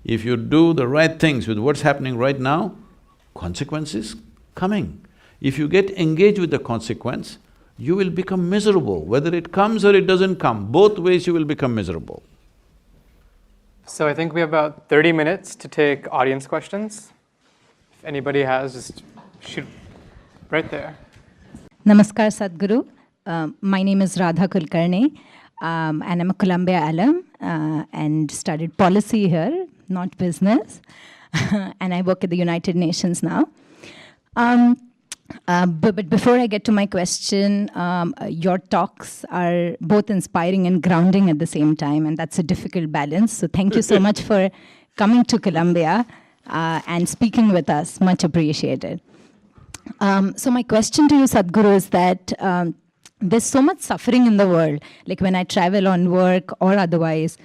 If you do the right things with what's happening right now, consequence is coming. If you get engaged with the consequence, you will become miserable. Whether it comes or it doesn't come, both ways you will become miserable. So I think we have about 30 minutes to take audience questions. If anybody has, just shoot right there. Namaskar, Sadhguru. My name is Radha Kulkarni, and I'm a Columbia alum and studied policy here, not business. And I work at the United Nations now. But before I get to my question, your talks are both inspiring and grounding at the same time, and that's a difficult balance. So thank you so much for coming to Columbia and speaking with us. Much appreciated. So my question to you, Sadhguru, is that there's so much suffering in the world. Like when I travel on work or otherwise,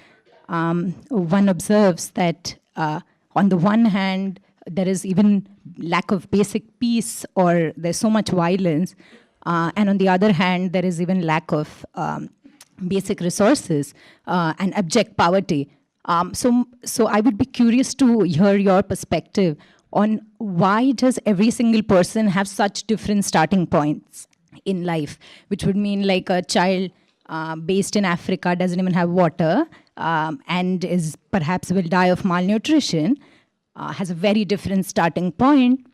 one observes that on the one hand, there is even lack of basic peace, or there's so much violence, and on the other hand, there is even lack of basic resources and abject poverty. So I would be curious to hear your perspective on why does every single person have such different starting points in life, which would mean like a child based in Africa doesn't even have water and is perhaps will die of malnutrition, has a very different starting point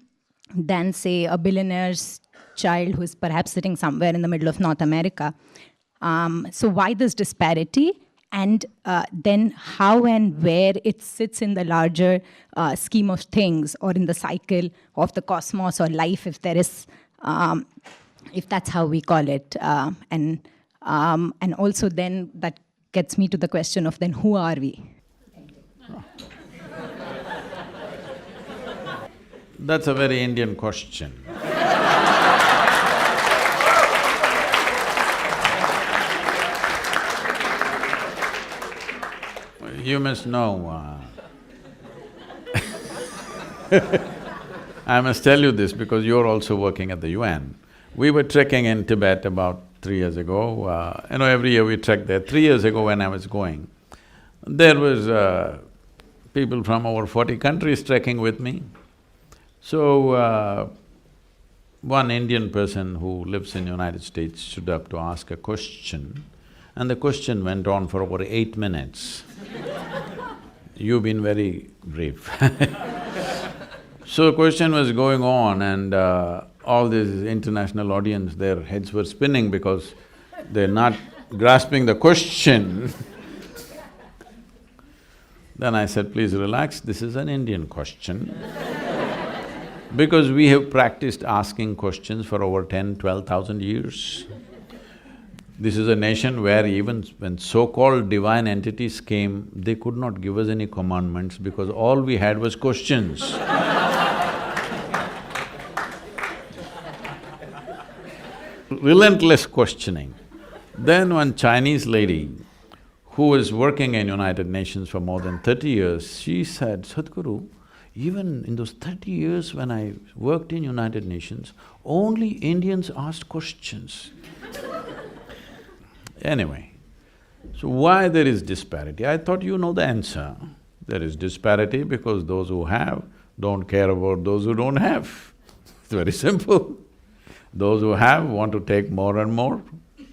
than, say, a billionaire's child who is perhaps sitting somewhere in the middle of North America. So why this disparity? And then how and where it sits in the larger scheme of things, or in the cycle of the cosmos or life, if there is, if that's how we call it. And also then that gets me to the question of then who are we? That's a very Indian question. You must know, I must tell you this because you're also working at the UN. We were trekking in Tibet about 3 years ago. Every year we trek there. 3 years ago when I was going, there was people from over 40 countries trekking with me. So, one Indian person who lives in United States stood up to ask a question, and the question went on for over 8 minutes. You've been very brief. So the question was going on, and all this international audience, their heads were spinning because they're not grasping the question. Then I said, please relax, this is an Indian question. Because we have practiced asking questions for over 10,000–12,000 years. This is a nation where even when so-called divine entities came, they could not give us any commandments because all we had was questions. Relentless questioning. Then one Chinese lady who was working in United Nations for more than 30 years, she said, Sadhguru, even in those 30 years when I worked in United Nations, only Indians asked questions. Anyway, so why there is disparity? I thought you know the answer. There is disparity because those who have don't care about those who don't have. It's very simple. Those who have want to take more and more.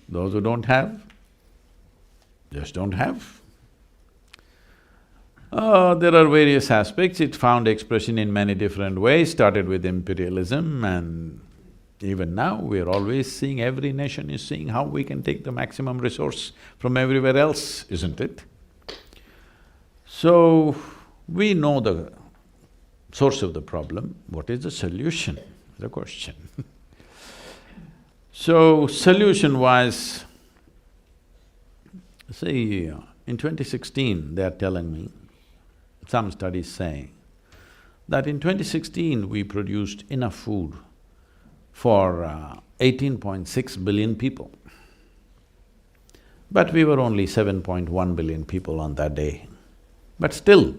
Those who don't have, just don't have. There are various aspects. It found expression in many different ways, started with imperialism, and even now we're always seeing, every nation is seeing how we can take the maximum resource from everywhere else, isn't it? So, we know the source of the problem. What is the solution? The question. So, solution-wise, see, in 2016, they are telling me, some studies say, that in 2016 we produced enough food for 18.6 billion people. But we were only 7.1 billion people on that day. But still,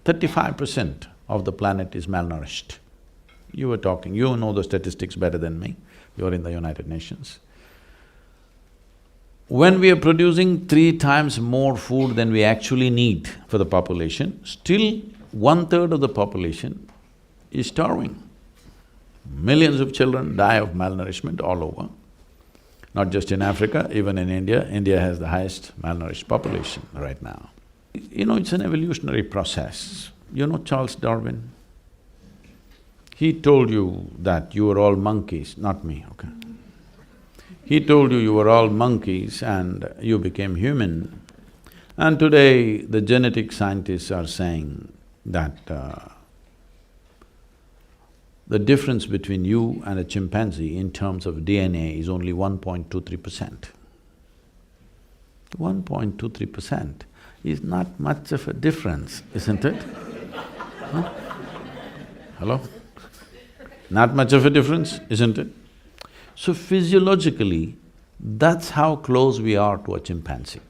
35% of the planet is malnourished. You were talking, you know the statistics better than me, you're in the United Nations. When we are producing 3 times more food than we actually need for the population, still 1/3 of the population is starving. Millions of children die of malnourishment all over. Not just in Africa, even in India. India has the highest malnourished population right now. You know, it's an evolutionary process. You know Charles Darwin? He told you that you were all monkeys, not me, okay? He told you were all monkeys and you became human. And today, the genetic scientists are saying that the difference between you and a chimpanzee in terms of DNA is only 1.23%. 1.23% is not much of a difference, isn't it? Huh? Hello? Not much of a difference, isn't it? So physiologically, that's how close we are to a chimpanzee.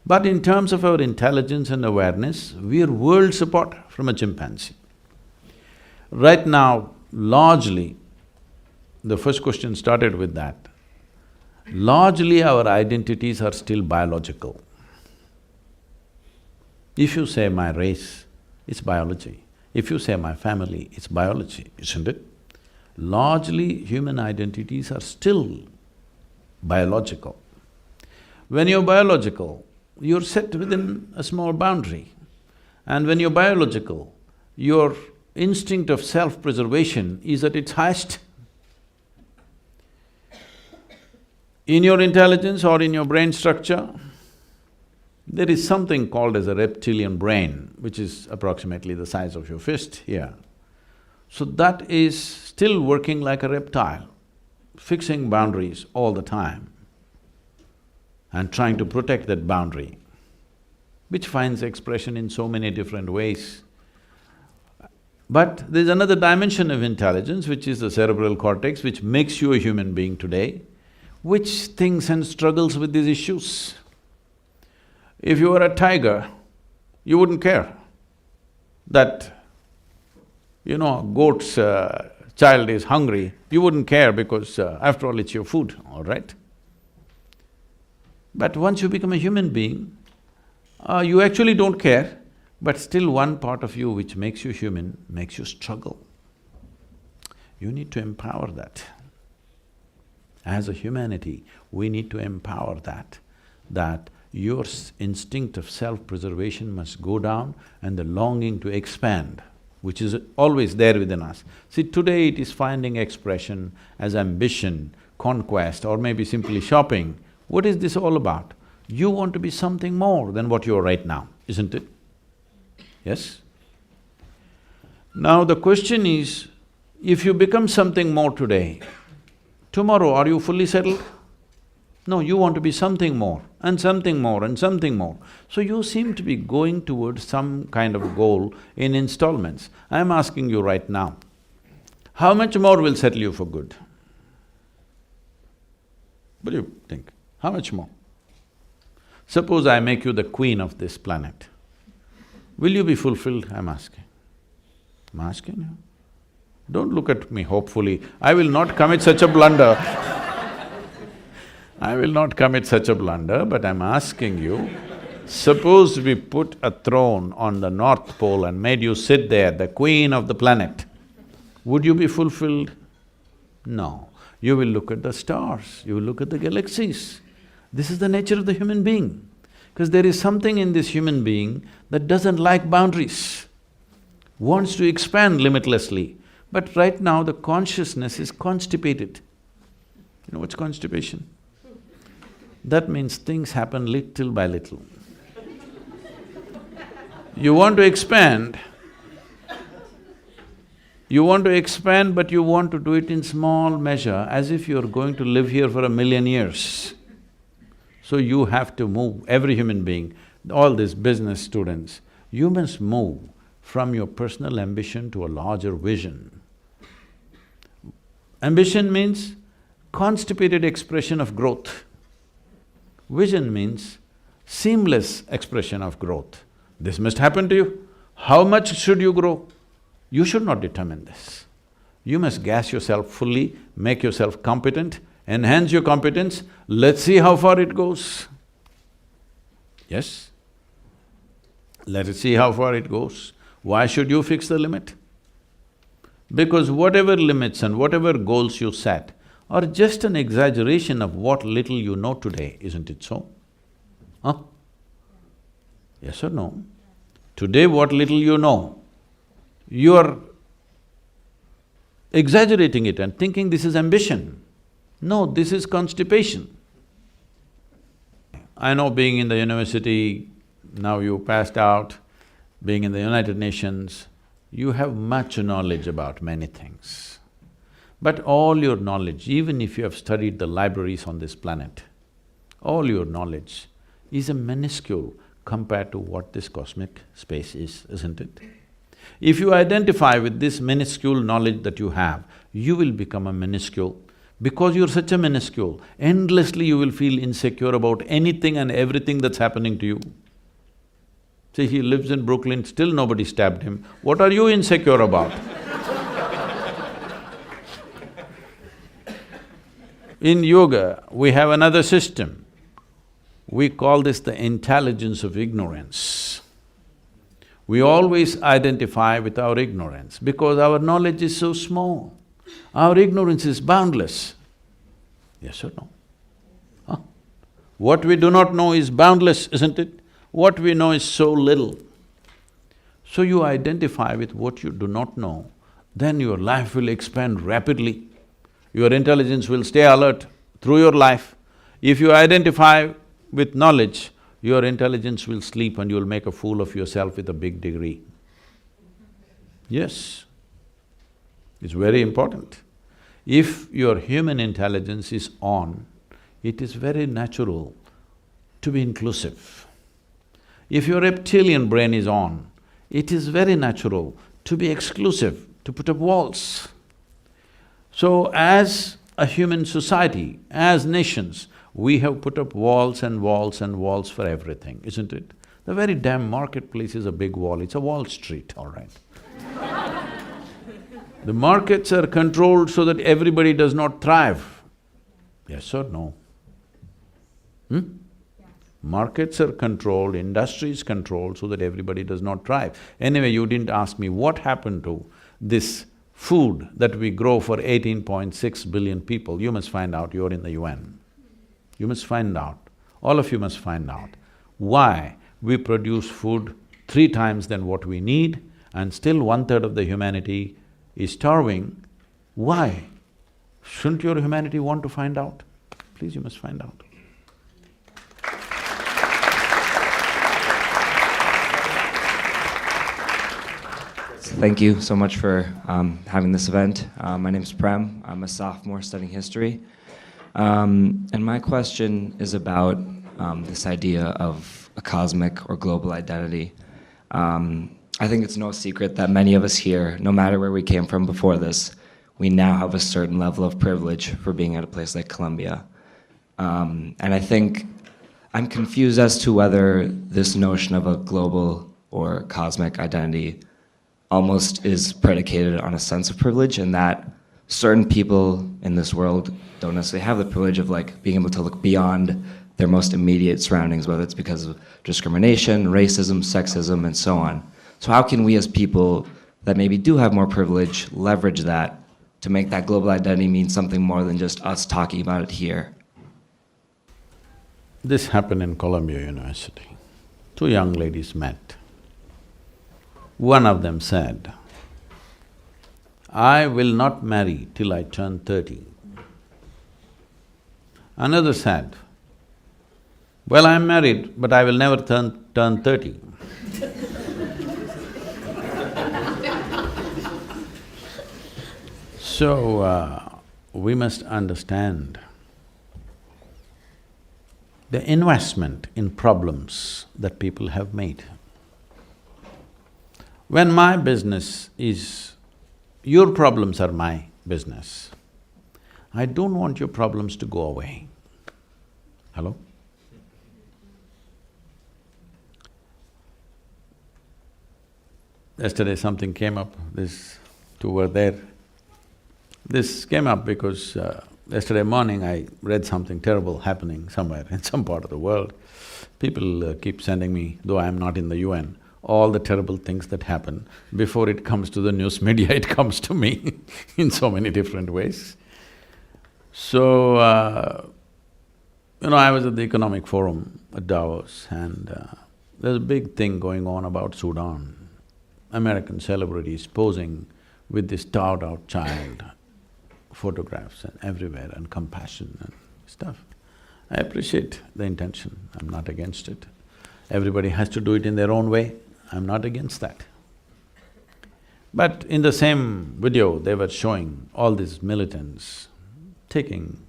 But in terms of our intelligence and awareness, we are worlds apart from a chimpanzee. Right now, largely, the first question started with that, largely our identities are still biological. If you say my race, it's biology. If you say my family, it's biology, isn't it? Largely, human identities are still biological. When you're biological, you're set within a small boundary. And when you're biological, your instinct of self-preservation is at its highest. In your intelligence or in your brain structure, there is something called as a reptilian brain, which is approximately the size of your fist here. So that is still working like a reptile, fixing boundaries all the time and trying to protect that boundary, which finds expression in so many different ways. But there's another dimension of intelligence, which is the cerebral cortex, which makes you a human being today, which thinks and struggles with these issues. If you were a tiger, you wouldn't care that, you know, a goat's child is hungry, you wouldn't care because after all it's your food, all right? But once you become a human being, you actually don't care, but still one part of you which makes you human makes you struggle. You need to empower that. As a humanity, we need to empower that your instinct of self-preservation must go down and the longing to expand, which is always there within us. See, today it is finding expression as ambition, conquest, or maybe simply shopping. What is this all about? You want to be something more than what you are right now, isn't it? Yes? Now the question is, if you become something more today, tomorrow are you fully settled? No, you want to be something more and something more and something more. So you seem to be going towards some kind of goal in installments. I'm asking you right now, how much more will settle you for good? What do you think? How much more? Suppose I make you the queen of this planet. Will you be fulfilled? I'm asking. I'm asking you. Don't look at me hopefully. I will not commit such a blunder. I will not commit such a blunder, but I'm asking you, suppose we put a throne on the North Pole and made you sit there, the queen of the planet, would you be fulfilled? No. You will look at the stars, you will look at the galaxies. This is the nature of the human being, because there is something in this human being that doesn't like boundaries, wants to expand limitlessly. But right now the consciousness is constipated. You know what's constipation? That means things happen little by little. You want to expand, but you want to do it in small measure, as if you're going to live here for 1,000,000 years. So you have to move, every human being, all these business students, you must move from your personal ambition to a larger vision. Ambition means constipated expression of growth. Vision means seamless expression of growth. This must happen to you. How much should you grow? You should not determine this. You must gas yourself fully, make yourself competent, enhance your competence, let's see how far it goes. Yes? Let us see how far it goes. Why should you fix the limit? Because whatever limits and whatever goals you set are just an exaggeration of what little you know today, isn't it so? Huh? Yes or no? Today what little you know, you are exaggerating it and thinking this is ambition. No, this is constipation. I know being in the university, now you passed out, being in the United Nations, you have much knowledge about many things. But all your knowledge, even if you have studied the libraries on this planet, all your knowledge is a minuscule compared to what this cosmic space is, isn't it? If you identify with this minuscule knowledge that you have, you will become a minuscule. Because you're such a minuscule, endlessly you will feel insecure about anything and everything that's happening to you. See, he lives in Brooklyn, still nobody stabbed him. What are you insecure about? In yoga, we have another system. We call this the intelligence of ignorance. We always identify with our ignorance because our knowledge is so small. Our ignorance is boundless. Yes or no? Huh? What we do not know is boundless, isn't it? What we know is so little. So you identify with what you do not know, then your life will expand rapidly. Your intelligence will stay alert through your life. If you identify with knowledge, your intelligence will sleep and you'll make a fool of yourself with a big degree. Yes, it's very important. If your human intelligence is on, it is very natural to be inclusive. If your reptilian brain is on, it is very natural to be exclusive, to put up walls. So as a human society, as nations, we have put up walls and walls and walls for everything, isn't it? The very damn marketplace is a big wall, it's a Wall Street, all right. The markets are controlled so that everybody does not thrive. Yes or no? Markets are controlled, industry is controlled so that everybody does not thrive. Anyway, you didn't ask me what happened to this food that we grow for 18.6 billion people. You must find out, you're in the UN. You must find out, all of you must find out, why we produce food 3 times than what we need and still 1/3 of the humanity is starving. Why? Shouldn't your humanity want to find out? Please, you must find out. Thank you so much for having this event. My name is Prem. I'm a sophomore studying history. And my question is about this idea of a cosmic or global identity. I think it's no secret that many of us here, no matter where we came from before this, we now have a certain level of privilege for being at a place like Columbia. And I think I'm confused as to whether this notion of a global or cosmic identity almost is predicated on a sense of privilege, and that certain people in this world don't necessarily have the privilege of being able to look beyond their most immediate surroundings, whether it's because of discrimination, racism, sexism, and so on. So how can we as people that maybe do have more privilege leverage that to make that global identity mean something more than just us talking about it here? This happened in Columbia University. 2 young ladies met. One of them said, "I will not marry till I turn 30. Another said, "Well, I'm married, but I will never turn 30. So, we must understand the investment in problems that people have made. When my business is… your problems are my business, I don't want your problems to go away. Hello? Yesterday something came up, these 2 were there. This came up because Yesterday morning I read something terrible happening somewhere in some part of the world. People keep sending me, though I am not in the UN, all the terrible things that happen. Before it comes to the news media, it comes to me in so many different ways. So, I was at the Economic Forum at Davos and there's a big thing going on about Sudan. American celebrities posing with this starved-out child, photographs and everywhere, and compassion and stuff. I appreciate the intention, I'm not against it. Everybody has to do it in their own way, I'm not against that. But in the same video, they were showing all these militants taking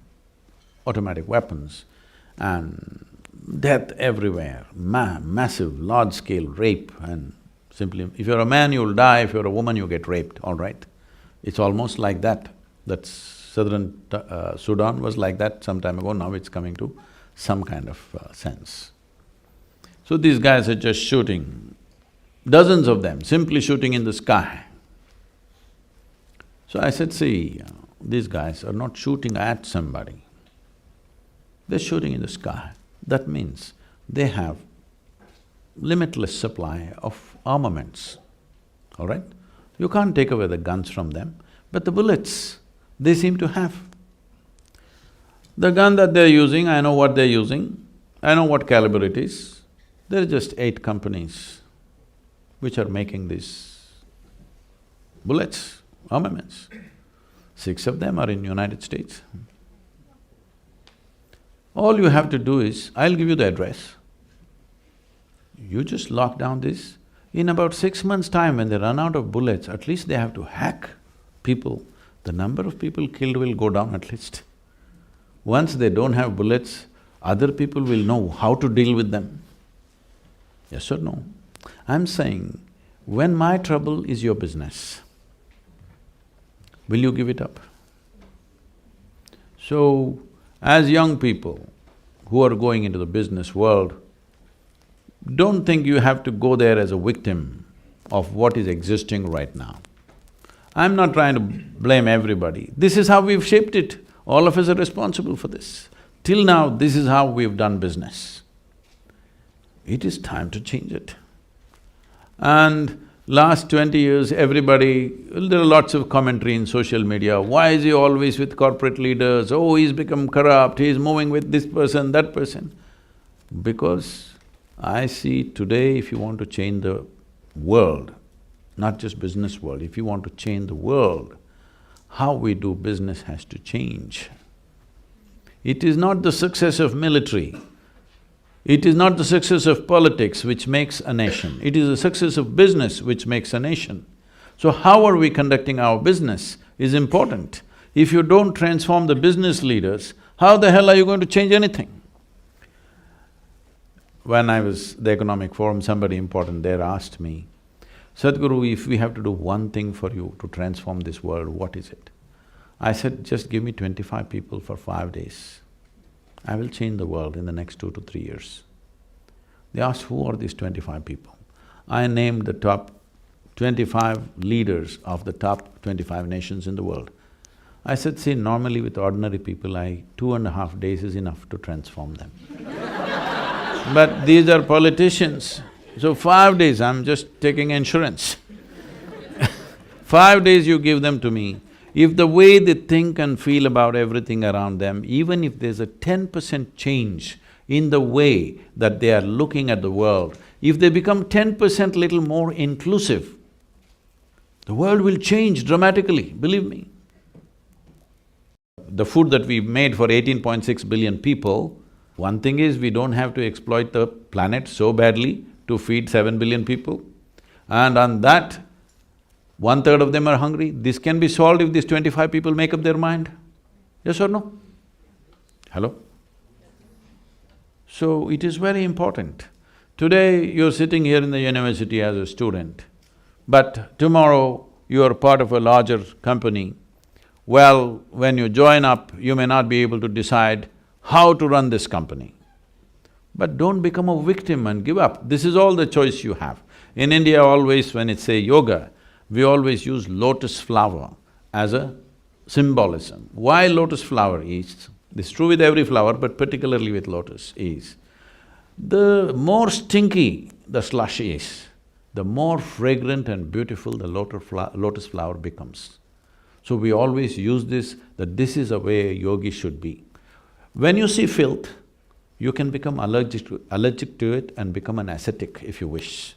automatic weapons and death everywhere, massive, large-scale rape, and simply, if you're a man, you'll die, if you're a woman, you get raped, all right? It's almost like that. That's southern Sudan was like that some time ago, now it's coming to some kind of sense. So these guys are just shooting, dozens of them, simply shooting in the sky. So I said, see, these guys are not shooting at somebody, they're shooting in the sky. That means they have limitless supply of armaments, all right? You can't take away the guns from them, but the bullets, they seem to have. The gun that they're using, I know what they're using, I know what caliber it is. There are just 8 companies which are making these bullets, armaments. 6 of them are in United States. All you have to do is, I'll give you the address. You just lock down this. In about 6 months' time, when they run out of bullets, at least they have to hack people. The number of people killed will go down at least. Once they don't have bullets, other people will know how to deal with them. Yes or no? I'm saying, when my trouble is your business, will you give it up? So, as young people who are going into the business world, don't think you have to go there as a victim of what is existing right now. I'm not trying to blame everybody. This is how we've shaped it. All of us are responsible for this. Till now, this is how we've done business. It is time to change it. And last 20 years, everybody… there are lots of commentary in social media, why is he always with corporate leaders? Oh, he's become corrupt, he's moving with this person, that person. Because I see today, if you want to change the world, not just business world, if you want to change the world, how we do business has to change. It is not the success of military, it is not the success of politics which makes a nation, it is the success of business which makes a nation. So how are we conducting our business is important. If you don't transform the business leaders, how the hell are you going to change anything? When I was at the Economic Forum, somebody important there asked me, Sadhguru, if we have to do one thing for you to transform this world, what is it? I said, just give me 25 people for 5 days. I will change the world in the next 2 to 3 years. They asked, who are these 25 people? I named the top 25 leaders of the top 25 nations in the world. I said, see, normally with ordinary people, 2.5 days is enough to transform them. But these are politicians, so 5 days, I'm just taking insurance. 5 days you give them to me, if the way they think and feel about everything around them, even if there's a 10% change in the way that they are looking at the world, if they become 10% little more inclusive, the world will change dramatically, believe me. The food that we made for 18.6 billion people, one thing is we don't have to exploit the planet so badly to feed 7 billion people. And on that, 1/3 of them are hungry. This can be solved if these 25 people make up their mind. Yes or no? Hello? So it is very important. Today you're sitting here in the university as a student, but tomorrow you are part of a larger company. Well, when you join up, you may not be able to decide how to run this company. But don't become a victim and give up. This is all the choice you have. In India always when it's say yoga, we always use lotus flower as a symbolism. Why lotus flower is, this is true with every flower, but particularly with lotus, is the more stinky the slush is, the more fragrant and beautiful the lotus flower becomes. So we always use this, that this is a way a yogi should be. When you see filth, you can become allergic to it and become an ascetic if you wish.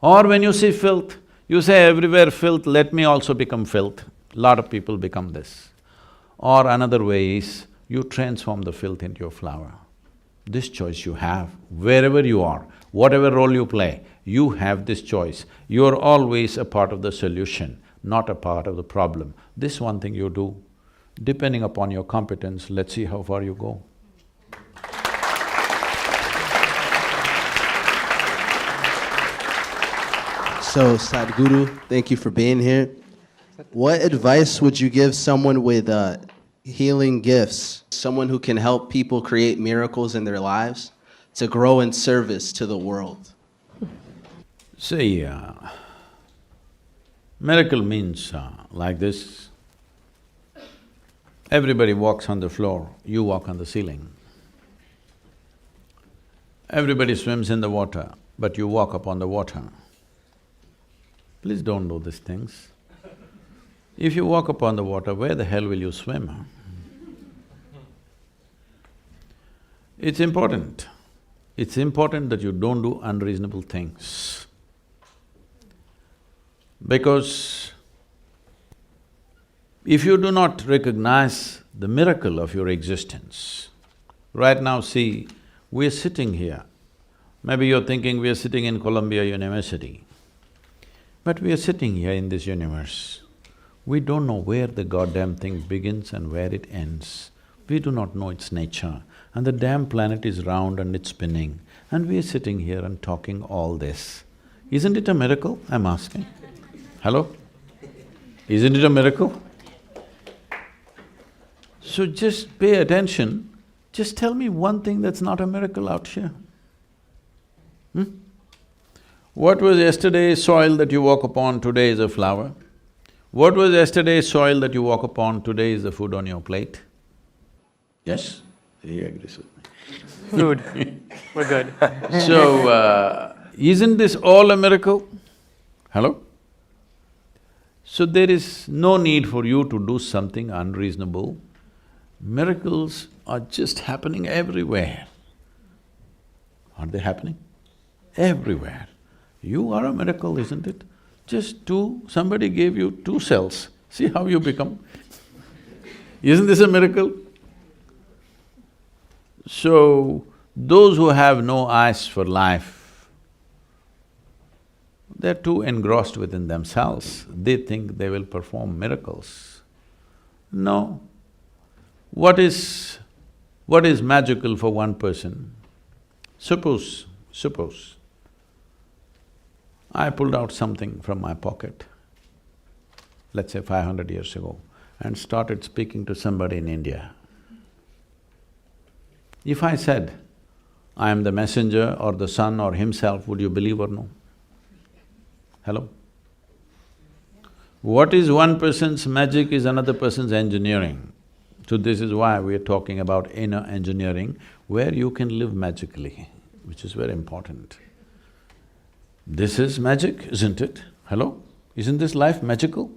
Or when you see filth, you say, everywhere filth, let me also become filth. Lot of people become this. Or another way is, you transform the filth into your flower. This choice you have, wherever you are, whatever role you play, you have this choice. You are always a part of the solution, not a part of the problem. This one thing you do, depending upon your competence, let's see how far you go. So, Sadhguru, thank you for being here. What advice would you give someone with healing gifts, someone who can help people create miracles in their lives to grow in service to the world? See, miracle means like this. Everybody walks on the floor, you walk on the ceiling. Everybody swims in the water, but you walk upon the water. Please don't do these things. If you walk upon the water, where the hell will you swim? It's important. It's important that you don't do unreasonable things. Because if you do not recognize the miracle of your existence, right now see, we're sitting here. Maybe you're thinking we're sitting in Columbia University, but we are sitting here in this universe. We don't know where the goddamn thing begins and where it ends. We do not know its nature, and the damn planet is round and it's spinning, and we are sitting here and talking all this. Isn't it a miracle, I'm asking? Hello? Isn't it a miracle? So just pay attention, just tell me one thing that's not a miracle out here. What was yesterday's soil that you walk upon, today is a flower? What was yesterday's soil that you walk upon, today is the food on your plate? Yes? He agrees with me. Food, we're good. So, isn't this all a miracle? Hello? So there is no need for you to do something unreasonable. Miracles are just happening everywhere. Aren't they happening? Everywhere. You are a miracle, isn't it? Just somebody gave you 2 cells, see how you become. Isn't this a miracle? So, those who have no eyes for life, they're too engrossed within themselves, they think they will perform miracles. No. What is magical for one person? Suppose I pulled out something from my pocket, let's say 500 years ago, and started speaking to somebody in India. If I said, I am the messenger or the son or himself, would you believe or no? Hello? What is one person's magic is another person's engineering. So this is why we are talking about inner engineering, where you can live magically, which is very important. This is magic, isn't it? Hello? Isn't this life magical?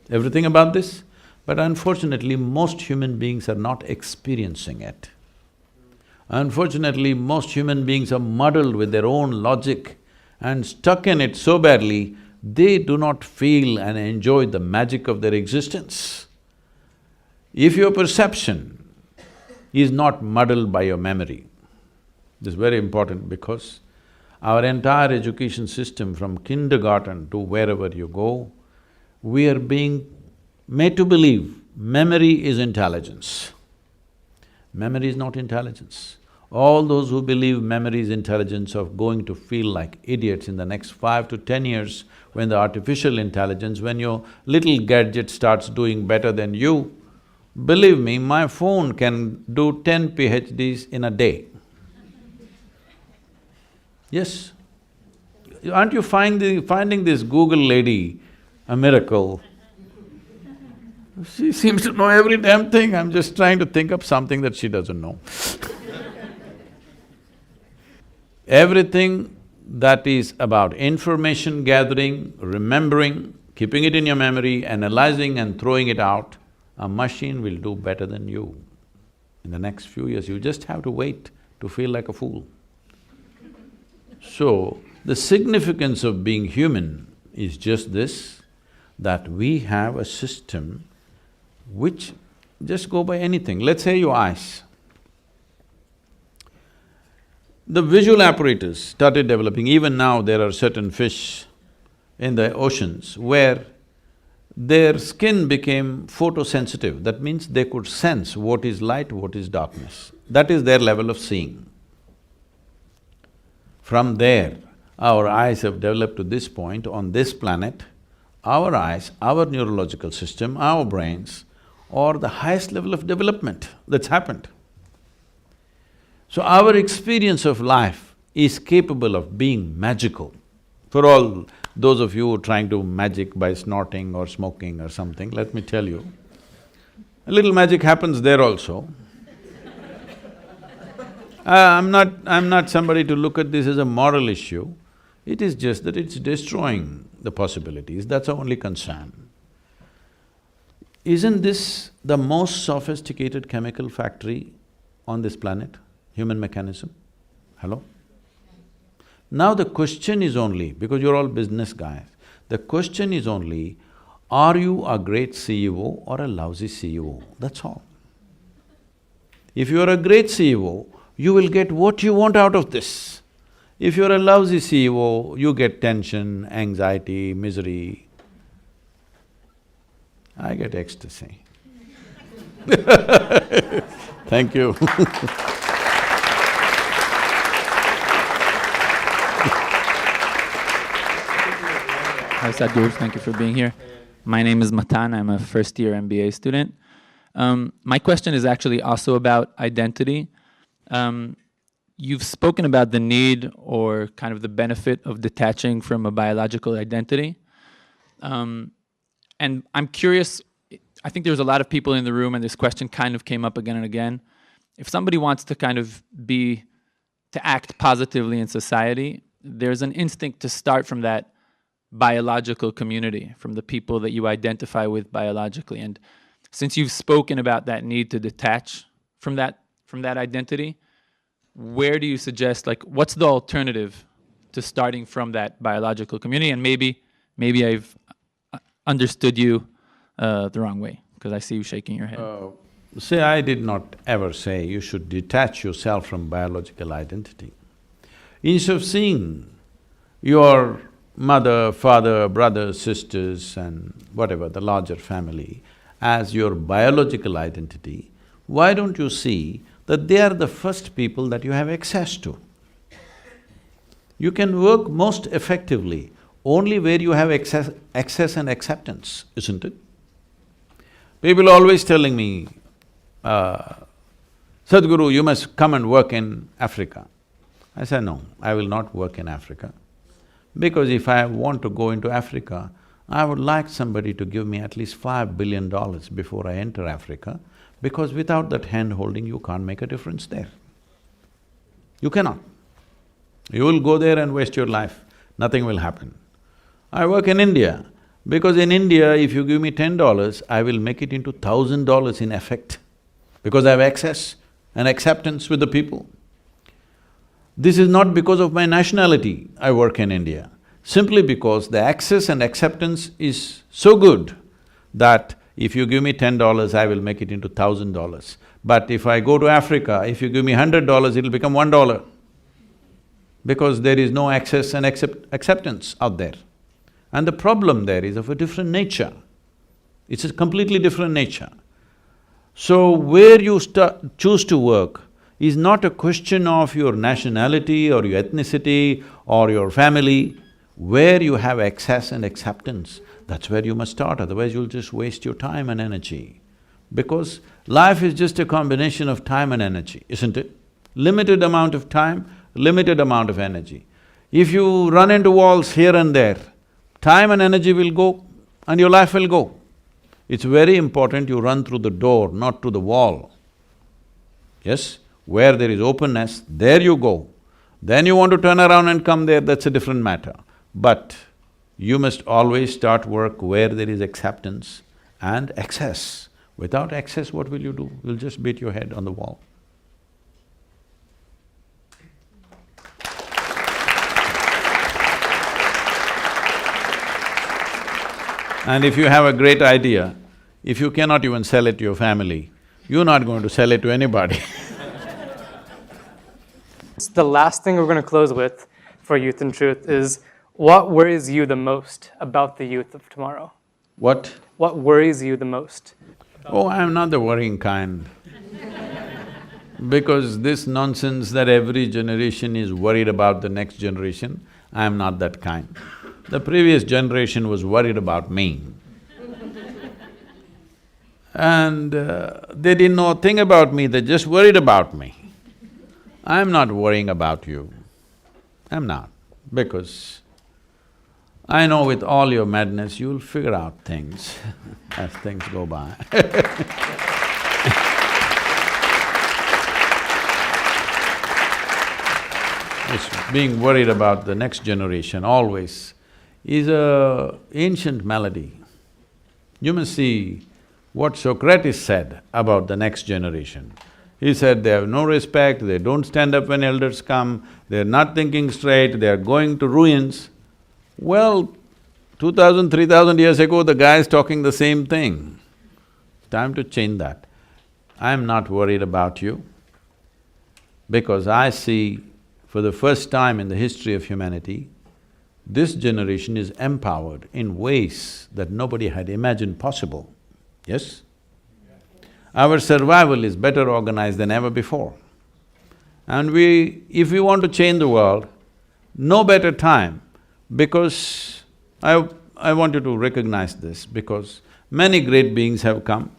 Everything about this? But unfortunately, most human beings are not experiencing it. Unfortunately, most human beings are muddled with their own logic and stuck in it so badly, they do not feel and enjoy the magic of their existence. If your perception is not muddled by your memory, this is very important because our entire education system from kindergarten to wherever you go, we are being made to believe memory is intelligence. Memory is not intelligence. All those who believe memory is intelligence are going to feel like idiots in the next 5 to 10 years when the artificial intelligence, when your little gadget starts doing better than you. Believe me, my phone can do 10 PhDs in a day. Yes. Aren't you finding this Google lady a miracle? She seems to know every damn thing, I'm just trying to think of something that she doesn't know. Everything that is about information gathering, remembering, keeping it in your memory, analyzing and throwing it out, a machine will do better than you. In the next few years, you just have to wait to feel like a fool. So, the significance of being human is just this, that we have a system which… just go by anything. Let's say your eyes. The visual apparatus started developing. Even now there are certain fish in the oceans where their skin became photosensitive. That means they could sense what is light, what is darkness. That is their level of seeing. From there, our eyes have developed to this point on this planet. Our eyes, our neurological system, our brains are the highest level of development that's happened. So our experience of life is capable of being magical. For all those of you who are trying to magic by snorting or smoking or something, let me tell you, a little magic happens there also. I'm not somebody to look at this as a moral issue. It is just that it's destroying the possibilities, that's our only concern. Isn't this the most sophisticated chemical factory on this planet? Human mechanism? Hello? Now the question is only, because you're all business guys, the question is only, are you a great CEO or a lousy CEO? That's all. If you're a great CEO, you will get what you want out of this. If you're a lousy CEO, you get tension, anxiety, misery. I get ecstasy. Thank you. Hi Sadhguru, thank you for being here. My name is Matan, I'm a first-year MBA student. My question is actually also about identity. You've spoken about the need or kind of the benefit of detaching from a biological identity. And I'm curious, I think there's a lot of people in the room and this question kind of came up again and again. If somebody wants to kind of to act positively in society, there's an instinct to start from that biological community, from the people that you identify with biologically. And since you've spoken about that need to detach from that identity, where do you suggest, like, what's the alternative to starting from that biological community? And maybe I've understood you the wrong way, because I see you shaking your head. See, I did not ever say you should detach yourself from biological identity. Instead of seeing your mother, father, brothers, sisters and whatever, the larger family, as your biological identity, why don't you see that they are the first people that you have access to? You can work most effectively only where you have access and acceptance, isn't it? People are always telling me, Sadhguru, you must come and work in Africa. I said, no, I will not work in Africa. Because if I want to go into Africa, I would like somebody to give me at least $5 billion before I enter Africa, because without that hand-holding, you can't make a difference there. You cannot. You will go there and waste your life, nothing will happen. I work in India, because in India, if you give me $10, I will make it into $1,000 in effect, because I have access and acceptance with the people. This is not because of my nationality I work in India, simply because the access and acceptance is so good that if you give me $10, I will make it into $1,000. But if I go to Africa, if you give me $100, it'll become $1, because there is no access and acceptance out there. And the problem there is of a different nature. It's a completely different nature. So where you choose to work is not a question of your nationality or your ethnicity or your family. Where you have access and acceptance, that's where you must start, otherwise you'll just waste your time and energy. Because life is just a combination of time and energy, isn't it? Limited amount of time, limited amount of energy. If you run into walls here and there, time and energy will go and your life will go. It's very important you run through the door, not through the wall. Yes? Where there is openness, there you go. Then you want to turn around and come there, that's a different matter. But you must always start work where there is acceptance and access. Without access, what will you do? You'll just beat your head on the wall. And if you have a great idea, if you cannot even sell it to your family, you're not going to sell it to anybody. The last thing we're going to close with for Youth and Truth is, what worries you the most about the youth of tomorrow? What? What worries you the most? Oh, I'm not the worrying kind. Because this nonsense that every generation is worried about the next generation, I'm not that kind. The previous generation was worried about me. And they didn't know a thing about me, they just worried about me. I'm not worrying about you. I'm not, because I know with all your madness, you'll figure out things as things go by. It's being worried about the next generation always is a ancient malady. You must see what Socrates said about the next generation. He said they have no respect, they don't stand up when elders come, they're not thinking straight, they're going to ruins. Well, 2000, 3000 years ago, the guy is talking the same thing. Time to change that. I'm not worried about you because I see for the first time in the history of humanity, this generation is empowered in ways that nobody had imagined possible. Yes? Our survival is better organized than ever before. And if we want to change the world, no better time, because I want you to recognize this, because many great beings have come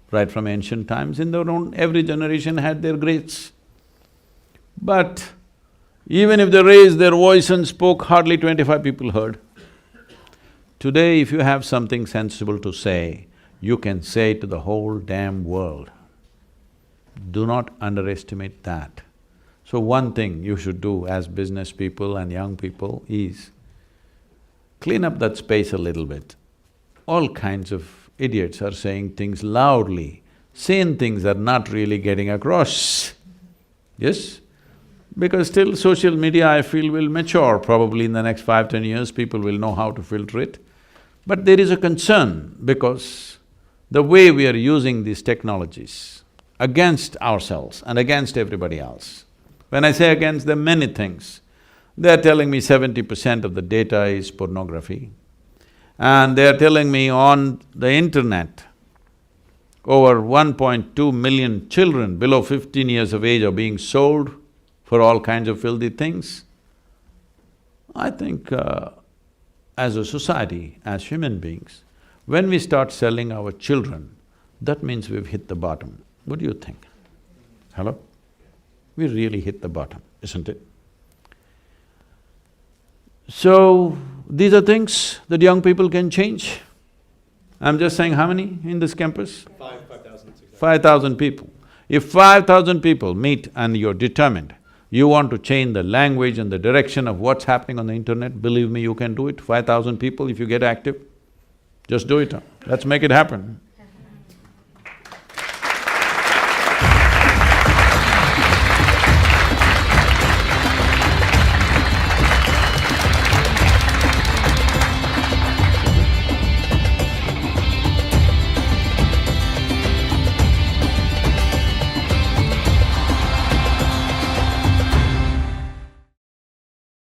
right from ancient times. In their own… every generation had their greats. But even if they raised their voice and spoke, hardly 25 people heard. Today, if you have something sensible to say, you can say it to the whole damn world. Do not underestimate that. So one thing you should do as business people and young people is clean up that space a little bit. All kinds of idiots are saying things loudly, sane things are not really getting across. Yes? Because still social media, I feel, will mature. Probably in the next 5–10 years, people will know how to filter it. But there is a concern because the way we are using these technologies against ourselves and against everybody else. When I say against, there are many things. They're telling me 70% of the data is pornography. And they're telling me on the internet, over 1.2 million children below 15 years of age are being sold for all kinds of filthy things. I think as a society, as human beings, when we start selling our children, that means we've hit the bottom. What do you think? Hello? We really hit the bottom, isn't it? So, these are things that young people can change. I'm just saying, how many in this campus? 5,000. 5,000 people. If 5,000 people meet and you're determined, you want to change the language and the direction of what's happening on the internet, believe me, you can do it. 5,000 people, if you get active, just do it. Let's make it happen.